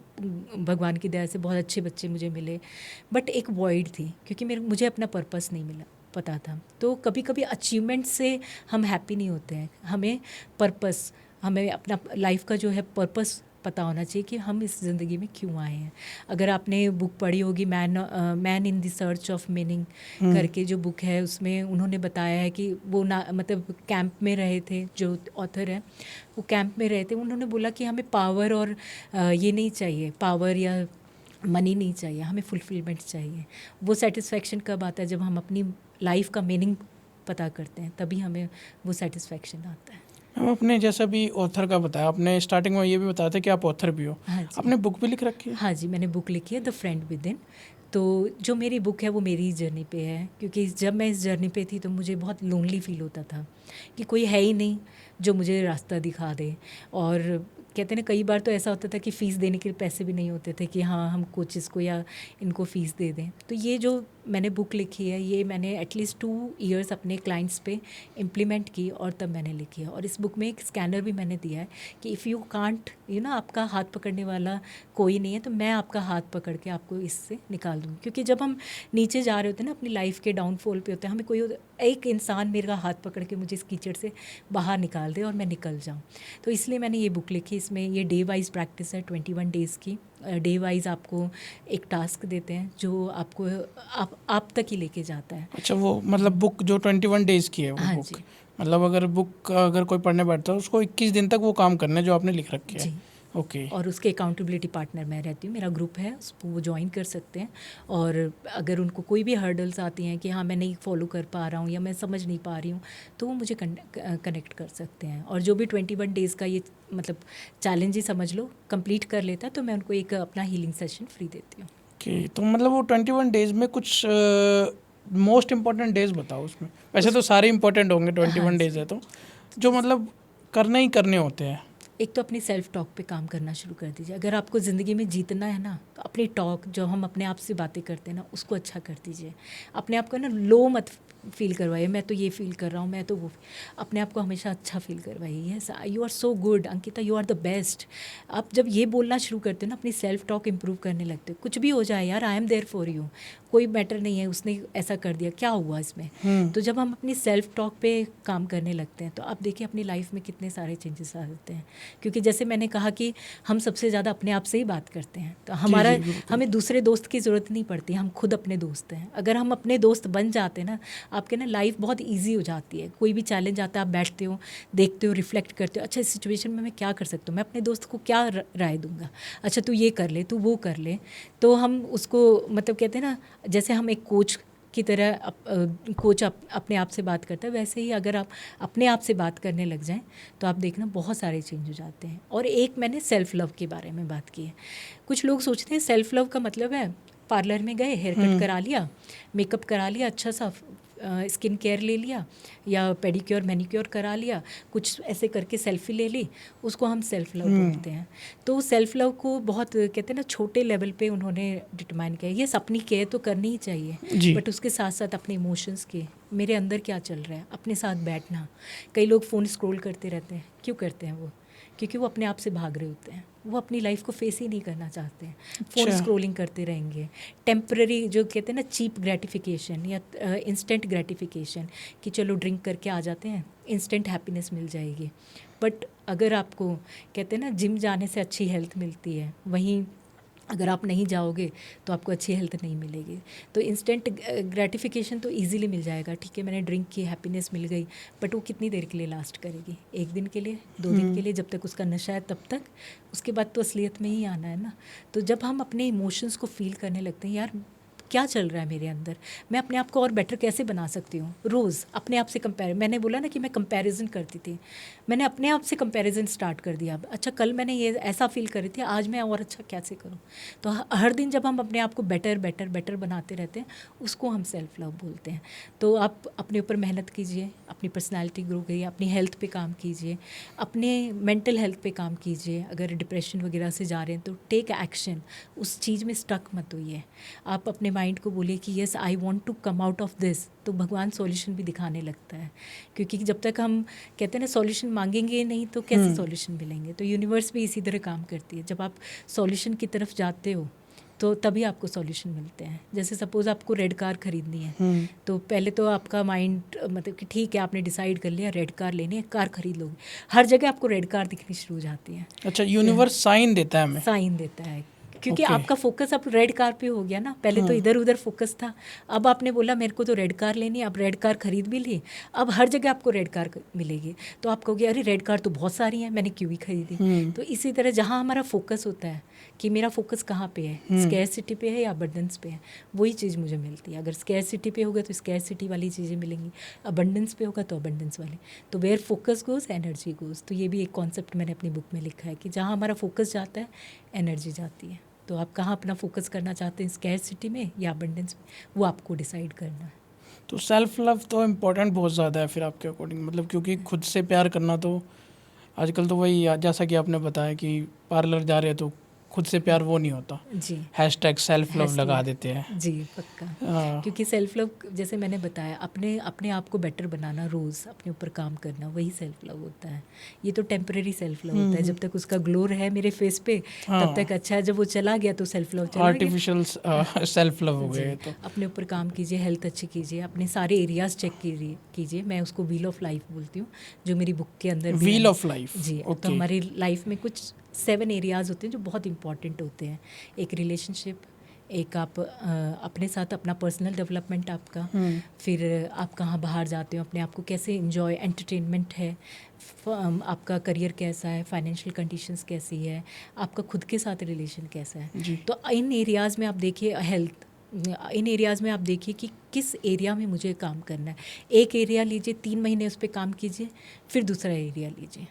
भगवान की दया से बहुत अच्छे बच्चे मुझे मिले, बट एक वॉइड थी क्योंकि मुझे अपना पर्पस नहीं मिला पता था। तो कभी कभी अचीवमेंट से हम हैप्पी नहीं होते हैं, हमें अपना लाइफ का जो है पर्पस पता होना चाहिए कि हम इस ज़िंदगी में क्यों आए हैं। अगर आपने बुक पढ़ी होगी man in the search of meaning करके जो बुक है, उसमें उन्होंने बताया है कि वो मतलब कैंप में रहे थे, जो ऑथर है वो कैंप में रहे थे, उन्होंने बोला कि हमें पावर और ये नहीं चाहिए, पावर या मनी नहीं चाहिए, हमें फुलफिलमेंट चाहिए। वो सेटिस्फेक्शन कब आता है, जब हम अपनी लाइफ का मीनिंग पता करते हैं, तभी हमें वो सेटिस्फेक्शन आता है। हम अपने जैसा भी ऑथर का बताया, आपने स्टार्टिंग में ये भी बताया था कि आप ऑथर भी हो। हाँ जी, आपने बुक भी लिख रखी है? हाँ जी, मैंने बुक लिखी है द फ्रेंड विद इन। तो जो मेरी बुक है वो मेरी जर्नी पे है, क्योंकि जब मैं इस जर्नी पे थी तो मुझे बहुत लोनली फील होता था कि कोई है ही नहीं जो मुझे रास्ता दिखा दे। और कहते हैं ना, कई बार तो ऐसा होता था कि फ़ीस देने के पैसे भी नहीं होते थे कि हाँ हम कोचेस को या इनको फ़ीस दे दें। तो ये जो मैंने बुक लिखी है, ये मैंने एटलीस्ट 2 इयर्स अपने क्लाइंट्स पे इम्प्लीमेंट की और तब मैंने लिखी है। और इस बुक में एक स्कैनर भी मैंने दिया है कि इफ़ यू कांट आपका हाथ पकड़ने वाला कोई नहीं है, तो मैं आपका हाथ पकड़ के आपको इससे निकाल दूँगी। क्योंकि जब हम नीचे जा रहे होते हैं ना, अपनी लाइफ के डाउनफॉल पे होते हैं, हमें कोई एक इंसान मेरा हाथ पकड़ के मुझे इस कीचड़ से बाहर निकाल दे और मैं निकल जाऊँ। तो इसलिए मैंने ये बुक लिखी। इसमें ये डे वाइज प्रैक्टिस है, 21 डेज़ की। डे वाइज आपको एक टास्क देते हैं जो आपको आप तक ही लेके जाता है। अच्छा, वो मतलब बुक जो 21 डेज़ की है वो हाँ बुक, जी, मतलब अगर कोई पढ़ने बैठता है उसको 21 दिन तक वो काम करना है जो आपने लिख रखी है। जी। ओके। और उसके अकाउंटेबिलिटी पार्टनर मैं रहती हूँ, मेरा ग्रुप है, उसको वो ज्वाइन कर सकते हैं। और अगर उनको कोई भी हर्डल्स आती हैं कि हाँ मैं नहीं फॉलो कर पा रहा हूँ या मैं समझ नहीं पा रही हूँ, तो वो मुझे कनेक्ट कर सकते हैं। और जो भी 21 डेज़ का ये मतलब चैलेंज ही समझ लो कंप्लीट कर लेता है, तो मैं उनको एक अपना हीलिंग सेशन फ्री देती हूँ। ओके, तो मतलब वो 21 डेज़ में कुछ मोस्ट इम्पॉर्टेंट डेज़ बताओ उसमें। वैसे तो सारे इम्पोर्टेंट होंगे, 21 डेज़ है तो जो मतलब करने ही करने होते हैं। एक तो अपनी सेल्फ टॉक पे काम करना शुरू कर दीजिए। अगर आपको ज़िंदगी में जीतना है ना, तो अपनी टॉक, जो हम अपने आप से बातें करते हैं ना, उसको अच्छा कर दीजिए। अपने आप को ना लो मत फील करवाइए, मैं तो ये फील कर रहा हूँ, मैं तो वो। अपने आप को हमेशा अच्छा फील करवाइए। Yes, you are so good Ankita, you are the best. आप जब ये बोलना शुरू करते हो ना, अपनी सेल्फ टॉक इंप्रूव करने लगते हो। कुछ भी हो जाए यार, I am there for you, कोई मैटर नहीं है, उसने ऐसा कर दिया, क्या हुआ इसमें। तो जब हम अपनी सेल्फ टॉक पे काम करने लगते हैं, तो आप देखिए अपनी लाइफ में कितने सारे चेंजेस आ जाते हैं। क्योंकि जैसे मैंने कहा कि हम सबसे ज़्यादा अपने आप से ही बात करते हैं, तो हमें दूसरे दोस्त की ज़रूरत नहीं पड़ती, हम खुद अपने दोस्त हैं। अगर हम अपने दोस्त बन जाते हैं ना, आपके ना लाइफ बहुत ईजी हो जाती है। कोई भी चैलेंज आता है, आप बैठते हो, देखते हो, रिफ्लेक्ट करते हो, अच्छा इस सिचुएशन में मैं क्या कर सकता हूँ, मैं अपने दोस्त को क्या राय दूंगा, अच्छा तू ये कर ले, तू वो कर ले। तो हम उसको मतलब कहते हैं ना, जैसे हम एक कोच की तरह कोच अपने आप से बात करता है, वैसे ही अगर आप अपने आप से बात करने लग जाएं तो आप देखना बहुत सारे चेंज हो जाते हैं। और एक मैंने सेल्फ़ लव के बारे में बात की है। कुछ लोग सोचते हैं सेल्फ़ लव का मतलब है पार्लर में गए, हेयर कट करा लिया, मेकअप करा लिया, अच्छा सा स्किन केयर ले लिया या पेडिक्योर मैनिक्योर करा लिया, कुछ ऐसे करके सेल्फी ले ली, उसको हम सेल्फ़ लव बोलते हैं। तो सेल्फ़ लव को बहुत कहते हैं ना छोटे लेवल पे उन्होंने डिटरमाइन किया। ये अपनी केयर तो करनी ही चाहिए, बट उसके साथ साथ अपने इमोशंस के, मेरे अंदर क्या चल रहा है, अपने साथ बैठना। कई लोग फ़ोन स्क्रॉल करते रहते हैं, क्यों करते हैं वो? क्योंकि वो अपने आप से भाग रहे होते हैं। वो अपनी लाइफ को फेस ही नहीं करना चाहते हैं, फ़ोन स्क्रॉलिंग करते रहेंगे, टेम्पररी जो कहते हैं ना चीप ग्रेटिफिकेशन या इंस्टेंट ग्रेटिफिकेशन कि चलो ड्रिंक करके आ जाते हैं, इंस्टेंट हैप्पीनेस मिल जाएगी। बट अगर आपको कहते हैं ना जिम जाने से अच्छी हेल्थ मिलती है, वहीं अगर आप नहीं जाओगे तो आपको अच्छी हेल्थ नहीं मिलेगी। तो इंस्टेंट ग्रेटिफिकेशन तो इजीली मिल जाएगा, ठीक है मैंने ड्रिंक की, हैप्पीनेस मिल गई, बट वो कितनी देर के लिए लास्ट करेगी? 1 दिन के लिए, 2 दिन के लिए, जब तक उसका नशा है तब तक। उसके बाद तो असलियत में ही आना है ना। तो जब हम अपने इमोशंस को फील करने लगते हैं, यार क्या चल रहा है मेरे अंदर, मैं अपने आप को और बेटर कैसे बना सकती हूँ, रोज़ अपने आप से कंपेयर। मैंने बोला ना कि मैं कंपैरिजन करती थी, मैंने अपने आप से कंपैरिजन स्टार्ट कर दिया। अच्छा कल मैंने ये ऐसा फील कर रही थी, आज मैं और अच्छा कैसे करूँ। तो हर दिन जब हम अपने आप को बेटर बेटर बेटर बनाते रहते हैं, उसको हम सेल्फ लव बोलते हैं। तो आप अपने ऊपर मेहनत कीजिए, अपनी पर्सनैलिटी ग्रो करिए, अपनी हेल्थ पे काम कीजिए, अपने मेंटल हेल्थ पे काम कीजिए। अगर डिप्रेशन वगैरह से जा रहे हैं तो टेक एक्शन, उस चीज़ में स्टक मत होइए। आप अपने माइंड को बोलिए कि yes I want to come out of this, तो भगवान सॉल्यूशन भी दिखाने लगता है। क्योंकि जब तक हम कहते हैं ना सॉल्यूशन मांगेंगे नहीं तो कैसे सॉल्यूशन मिलेंगे। तो यूनिवर्स भी इसी तरह काम करती है, जब आप सॉल्यूशन की तरफ जाते हो तो तभी आपको सॉल्यूशन मिलते हैं। जैसे सपोज़ आपको रेड कार खरीदनी है, तो पहले तो आपका माइंड मतलब कि ठीक है आपने डिसाइड कर लिया रेड कार लेनी है, कार खरीद लोगे, हर जगह आपको रेड कार दिखनी शुरू हो जाती है। अच्छा, यूनिवर्स साइन देता है हमें? साइन देता है, क्योंकि आपका फोकस अब रेड कार पे हो गया ना। पहले तो इधर उधर फोकस था, अब आपने बोला मेरे को तो रेड कार लेनी है, अब रेड कार खरीद भी ली, अब हर जगह आपको रेड कार मिलेगी। तो आप कहोगे अरे रेड कार तो बहुत सारी हैं, मैंने क्यों ही खरीदी। तो इसी तरह जहाँ हमारा फोकस होता है कि मेरा फोकस कहाँ पे है, स्कैरसिटी पे है या अबंडेंस पे है, वही चीज़ मुझे मिलती है। अगर स्कैरसिटी पे होगा तो स्कैरसिटी वाली चीज़ें मिलेंगी, अबंडेंस पे होगा तो अबंडेंस वाली। तो where focus goes energy goes. तो ये भी एक कॉन्सेप्ट मैंने अपनी बुक में लिखा है कि जहाँ हमारा फोकस जाता है एनर्जी जाती है। तो आप कहाँ अपना फोकस करना चाहते हैं, स्कैरसिटी में या अबंडेंस में, वो आपको डिसाइड करना है। तो सेल्फ लव तो इम्पोर्टेंट बहुत ज़्यादा है फिर आपके अकॉर्डिंग, मतलब क्योंकि खुद से प्यार करना तो आजकल तो वही, जैसा कि आपने बताया कि पार्लर जा रहे हैं तो खुद से प्यार वो नहीं होता, जी हैशटैग सेल्फ लव लगा देते हैं। जी पक्का। हाँ। क्योंकि सेल्फ लव जैसे मैंने बताया, अपने अपने आप को बेटर बनाना, रोज़ अपने ऊपर काम करना, वही सेल्फ लव होता है। ये तो टेम्परेरी सेल्फ लव होता है, जब तक उसका ग्लोर है मेरे फेस पे तब तक अच्छा है, जब वो चला गया तो सेल्फ लव चला गया, आर्टिफिशियल सेल्फ लव हो गए। तो अपने ऊपर काम कीजिए, हेल्थ अच्छी कीजिए, अपने सारे एरियाज चेक कीजिए। मैं उसको व्हील ऑफ लाइफ बोलती हूँ, जो मेरी बुक के अंदर व्हील ऑफ लाइफ जी। तो हमारी लाइफ में कुछ 7 एरियाज़ होते हैं जो बहुत इंपॉर्टेंट होते हैं। एक रिलेशनशिप, एक आप अपने साथ अपना पर्सनल डेवलपमेंट आपका, फिर आप कहाँ बाहर जाते हो, अपने आप को कैसे एंजॉय, एंटरटेनमेंट है, आपका करियर कैसा है, फाइनेंशियल कंडीशंस कैसी है, आपका खुद के साथ रिलेशन कैसा है। तो इन एरियाज़ में आप देखिए, हेल्थ, इन एरियाज़ में आप देखिए कि किस एरिया में मुझे काम करना है। एक एरिया लीजिए, 3 महीने उस पर काम कीजिए, फिर दूसरा एरिया लीजिए।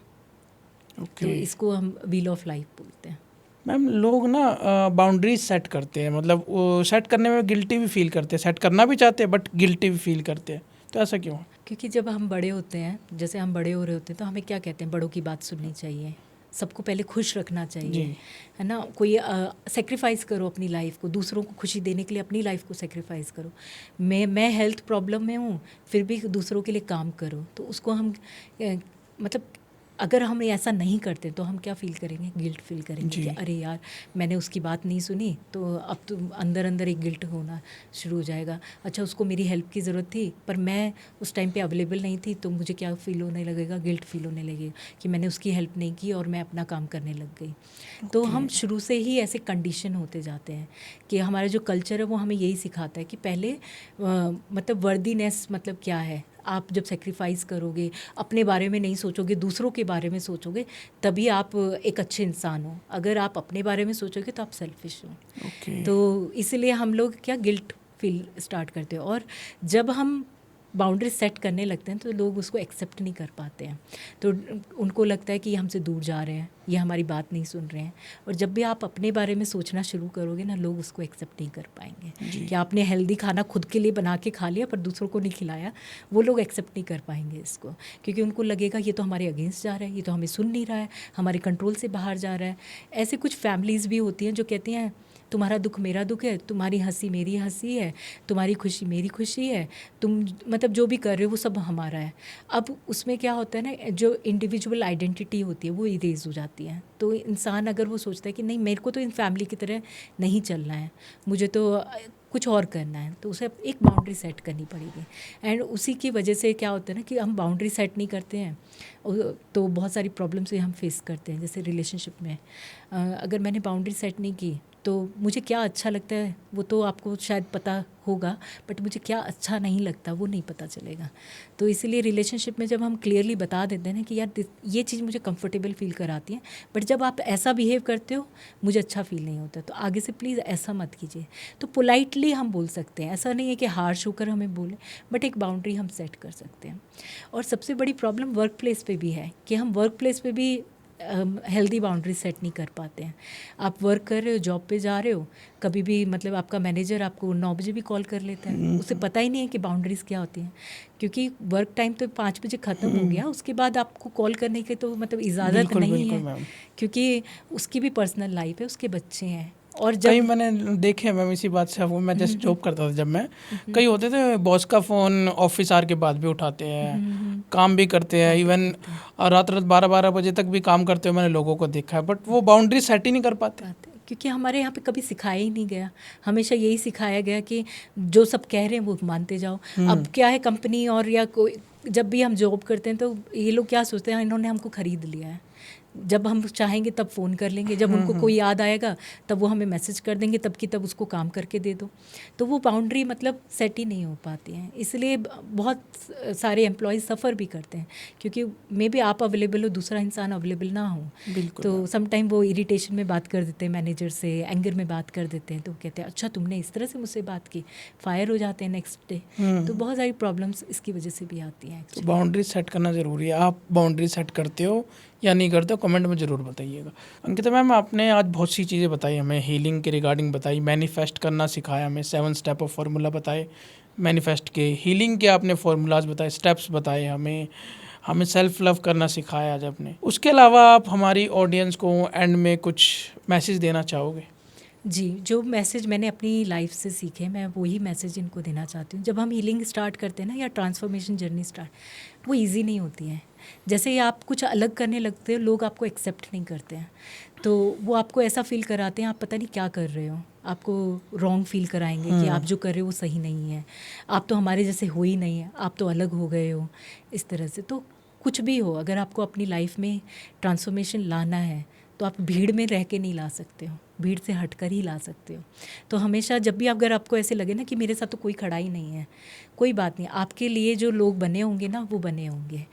तो इसको हम व्हील ऑफ लाइफ बोलते हैं। मैम, लोग ना बाउंड्रीज सेट करते हैं, मतलब वो सेट करने में गिल्टी भी फील करते हैं, सेट करना भी चाहते हैं बट गिल्टी भी फील करते हैं, तो ऐसा क्यों? क्योंकि जब हम बड़े होते हैं, जैसे हम बड़े हो रहे होते हैं, तो हमें क्या कहते हैं, बड़ों की बात सुननी चाहिए, सबको पहले खुश रखना चाहिए, है ना। कोई सेक्रीफाइस करो अपनी लाइफ को, दूसरों को खुशी देने के लिए अपनी लाइफ को सेक्रीफाइस करो। मैं हेल्थ प्रॉब्लम में हूँ फिर भी दूसरों के लिए काम करो, तो उसको हम मतलब अगर हम ऐसा नहीं करते तो हम क्या फ़ील करेंगे, गिल्ट फील करेंगे कि अरे यार मैंने उसकी बात नहीं सुनी, तो अब तो अंदर अंदर एक गिल्ट होना शुरू हो जाएगा। अच्छा उसको मेरी हेल्प की ज़रूरत थी पर मैं उस टाइम पे अवेलेबल नहीं थी, तो मुझे क्या फ़ील होने लगेगा, गिल्ट फील होने लगेगा कि मैंने उसकी हेल्प नहीं की और मैं अपना काम करने लग गई। तो हम शुरू से ही ऐसे कंडीशन होते जाते हैं कि हमारा जो कल्चर है वो हमें यही सिखाता है कि पहले मतलब वर्दीनेस मतलब क्या है। आप जब सेक्रीफाइस करोगे, अपने बारे में नहीं सोचोगे, दूसरों के बारे में सोचोगे, तभी आप एक अच्छे इंसान हो। अगर आप अपने बारे में सोचोगे तो आप सेल्फिश हो। तो इसीलिए हम लोग क्या गिल्ट फील स्टार्ट करते हैं, और जब हम बाउंड्री सेट करने लगते हैं तो लोग उसको एक्सेप्ट नहीं कर पाते हैं। तो उनको लगता है कि ये हमसे दूर जा रहे हैं, ये हमारी बात नहीं सुन रहे हैं। और जब भी आप अपने बारे में सोचना शुरू करोगे ना, लोग उसको एक्सेप्ट नहीं कर पाएंगे कि आपने हेल्दी खाना खुद के लिए बना के खा लिया पर दूसरों को नहीं खिलाया। वो लोग एक्सेप्ट नहीं कर पाएंगे इसको, क्योंकि उनको लगेगा ये तो हमारे अगेंस्ट जा रहा है, ये तो हमें सुन नहीं रहा है, हमारे कंट्रोल से बाहर जा रहा है। ऐसे कुछ फैमिलीज़ भी होती हैं जो कहती हैं तुम्हारा दुख मेरा दुख है, तुम्हारी हंसी मेरी हंसी है, तुम्हारी खुशी मेरी खुशी है, तुम मतलब जो भी कर रहे हो वो सब हमारा है। अब उसमें क्या होता है ना, जो इंडिविजुअल आइडेंटिटी होती है वो इरेज हो जाती है। तो इंसान अगर वो सोचता है कि नहीं मेरे को तो इन फैमिली की तरह नहीं चलना है, मुझे तो कुछ और करना है, तो उसे एक बाउंड्री सेट करनी पड़ेगी। एंड उसी की वजह से क्या होता है ना कि हम बाउंड्री सेट नहीं करते हैं तो बहुत सारी प्रॉब्लम्स हम फेस करते हैं। जैसे रिलेशनशिप में अगर मैंने बाउंड्री सेट नहीं की तो मुझे क्या अच्छा लगता है वो तो आपको शायद पता होगा, बट मुझे क्या अच्छा नहीं लगता वो नहीं पता चलेगा। तो इसीलिए रिलेशनशिप में जब हम क्लियरली बता देते हैं ना कि यार ये चीज़ मुझे कंफर्टेबल फील कराती है, बट जब आप ऐसा बिहेव करते हो मुझे अच्छा फील नहीं होता, तो आगे से प्लीज़ ऐसा मत कीजिए। तो पोलाइटली हम बोल सकते हैं, ऐसा नहीं है कि हार्श होकर हमें बोलें, बट एक बाउंड्री हम सेट कर सकते हैं। और सबसे बड़ी प्रॉब्लम वर्क प्लेस पे भी है कि हम वर्क प्लेस पे भी हेल्दी बाउंड्री सेट नहीं कर पाते हैं। आप वर्क कर रहे हो, जॉब पे जा रहे हो, कभी भी मतलब आपका मैनेजर आपको 9 बजे भी कॉल कर लेता है, उसे पता ही नहीं है कि बाउंड्रीज़ क्या होती हैं, क्योंकि वर्क टाइम तो 5 बजे ख़त्म हो गया, उसके बाद आपको कॉल करने की तो मतलब इजाज़त नहीं है, क्योंकि उसकी भी पर्सनल लाइफ है, उसके बच्चे हैं। और कई मैंने देखे मैम इसी बात से, वो मैं जैसे जॉब करता था जब मैं, कई होते थे बॉस का फ़ोन ऑफिस आवर के बाद भी उठाते हैं, काम भी करते हैं, इवन रात 12 बजे तक भी काम करते हुए मैंने लोगों को देखा है, बट वो बाउंड्री सेट ही नहीं कर पाते। क्योंकि हमारे यहाँ पे कभी सिखाया ही नहीं गया, हमेशा यही सिखाया गया कि जो सब कह रहे हैं वो मानते जाओ। अब क्या है, कंपनी और या कोई जब भी हम जॉब करते हैं तो ये लोग क्या सोचते हैं, इन्होंने हमको ख़रीद लिया है, जब हम चाहेंगे तब फ़ोन कर लेंगे, जब उनको कोई याद आएगा तब वो हमें मैसेज कर देंगे, तब की तब उसको काम करके दे दो। तो वो बाउंड्री मतलब सेट ही नहीं हो पाती हैं, इसलिए बहुत सारे एम्प्लॉयज़ सफ़र भी करते हैं, क्योंकि मे बी आप अवेलेबल हो, दूसरा इंसान अवेलेबल ना हो। बिल्कुल। तो सम टाइम वो इरिटेशन में बात कर देते हैं मैनेजर से, एंगर में बात कर देते हैं, तो कहते हैं अच्छा तुमने इस तरह से मुझसे बात की, फायर हो जाते हैं नेक्स्ट डे। तो बहुत सारी प्रॉब्लम्स इसकी वजह से भी आती हैं। तो बाउंड्री सेट करना ज़रूरी है। आप बाउंड्री सेट करते हो या नहीं करते हो, कमेंट में ज़रूर बताइएगा। अंकिता मैम, आपने आज बहुत सी चीज़ें बताई हमें, हीलिंग के रिगार्डिंग बताई, मैनिफेस्ट करना सिखाया हमें, 7 स्टेप ऑफ फार्मूला बताए मैनिफेस्ट के, हीलिंग के आपने फार्मूलाज बताए, स्टेप्स बताए हमें सेल्फ लव करना सिखाया आज आपने। उसके अलावा आप हमारी ऑडियंस को एंड में कुछ मैसेज देना चाहोगे? जी, जो मैसेज मैंने अपनी लाइफ से सीखे, मैं वही मैसेज इनको देना चाहती हूँ। जब हम हीलिंग स्टार्ट करते हैं ना, या ट्रांसफॉर्मेशन जर्नी स्टार्ट, वो इजी नहीं होती है। जैसे ही आप कुछ अलग करने लगते हो, लोग आपको एक्सेप्ट नहीं करते हैं, तो वो आपको ऐसा फील कराते हैं आप पता नहीं क्या कर रहे हो, आपको रॉन्ग फील कराएंगे कि आप जो कर रहे हो वो सही नहीं है, आप तो हमारे जैसे हो ही नहीं है, आप तो अलग हो गए हो, इस तरह से। तो कुछ भी हो, अगर आपको अपनी लाइफ में ट्रांसफॉर्मेशन लाना है तो आप भीड़ में रह के नहीं ला सकते हो, भीड़ से हटकर ही ला सकते हो। तो हमेशा जब भी अगर आपको ऐसे लगे ना कि मेरे साथ तो कोई खड़ा ही नहीं है, कोई बात नहीं, आपके लिए जो लोग बने होंगे ना वो बने होंगे।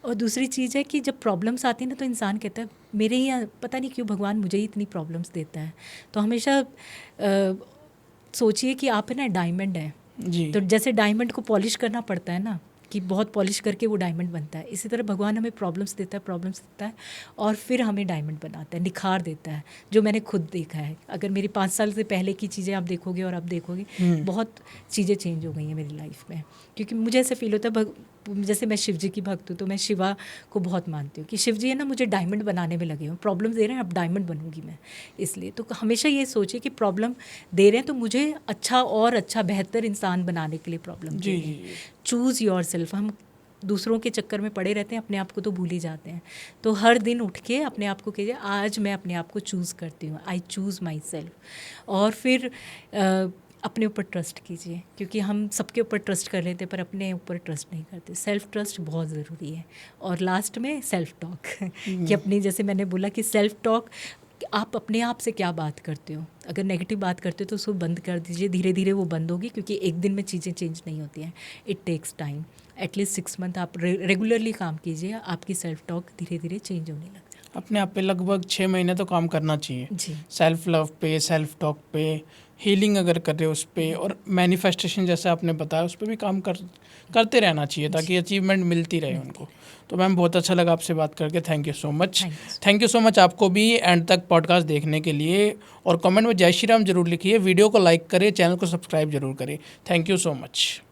और दूसरी चीज़ है कि जब प्रॉब्लम्स आती है ना तो इंसान कहता है मेरे ही पता नहीं क्यों भगवान मुझे ही इतनी प्रॉब्लम्स देता है। तो हमेशा सोचिए कि आप है ना डायमंड है जी। तो जैसे डायमंड को पॉलिश करना पड़ता है ना, कि बहुत पॉलिश करके वो डायमंड बनता है, इसी तरह भगवान हमें प्रॉब्लम्स देता है और फिर हमें डायमंड बनाता है, निखार देता है, जो मैंने खुद देखा है। अगर मेरी 5 साल से पहले की चीज़ें आप देखोगे और अब देखोगे, बहुत चीज़ें चेंज हो गई हैं मेरी लाइफ में, क्योंकि मुझे ऐसा फील होता है जैसे मैं शिव जी की भक्त हूँ तो मैं शिवा को बहुत मानती हूँ कि शिव जी है ना मुझे डायमंड बनाने में लगे हुए, प्रॉब्लम्स दे रहे हैं अब डायमंड बनूंगी मैं। इसलिए तो हमेशा ये सोचिए कि प्रॉब्लम दे रहे हैं तो मुझे अच्छा और अच्छा बेहतर इंसान बनाने के लिए प्रॉब्लम दे रहे हैं। Choose your self. हम दूसरों के चक्कर में पड़े रहते हैं, अपने आप को तो भूल ही जाते हैं। तो हर दिन उठ के अपने आप को कीजिए आज मैं अपने आप को चूज़ करती हूँ, आई चूज़ माई सेल्फ। और फिर अपने ऊपर ट्रस्ट कीजिए, क्योंकि हम सबके ऊपर ट्रस्ट कर लेते हैं पर अपने ऊपर ट्रस्ट नहीं करते। सेल्फ ट्रस्ट बहुत ज़रूरी है। और लास्ट में सेल्फ टॉक कि अपनी, जैसे मैंने बोला कि सेल्फ टॉक, आप अपने आप से क्या बात करते हो, अगर नेगेटिव बात करते हो तो उसको बंद कर दीजिए, धीरे धीरे वो बंद होगी, क्योंकि एक दिन में चीज़ें चेंज नहीं होती हैं, it takes time. At least 6 month आप रेगुलरली काम कीजिए, आपकी सेल्फ टॉक धीरे धीरे चेंज होने लगेगा। अपने आप पे लगभग 6 महीने तो काम करना चाहिए जी। सेल्फ लव पे, सेल्फ टॉक पे, हीलिंग अगर कर रहे हो उस पर, और मैनिफेस्टेशन जैसे आपने बताया उस पर भी काम करते रहना चाहिए ताकि अचीवमेंट मिलती रहे उनको। तो मैम बहुत अच्छा लगा आपसे बात करके, thank you so much. Thank you so much आपको भी एंड तक पॉडकास्ट देखने के लिए, और कमेंट में जय श्री राम जरूर लिखिए, वीडियो को लाइक करें, चैनल को सब्सक्राइब जरूर करें। Thank you so much.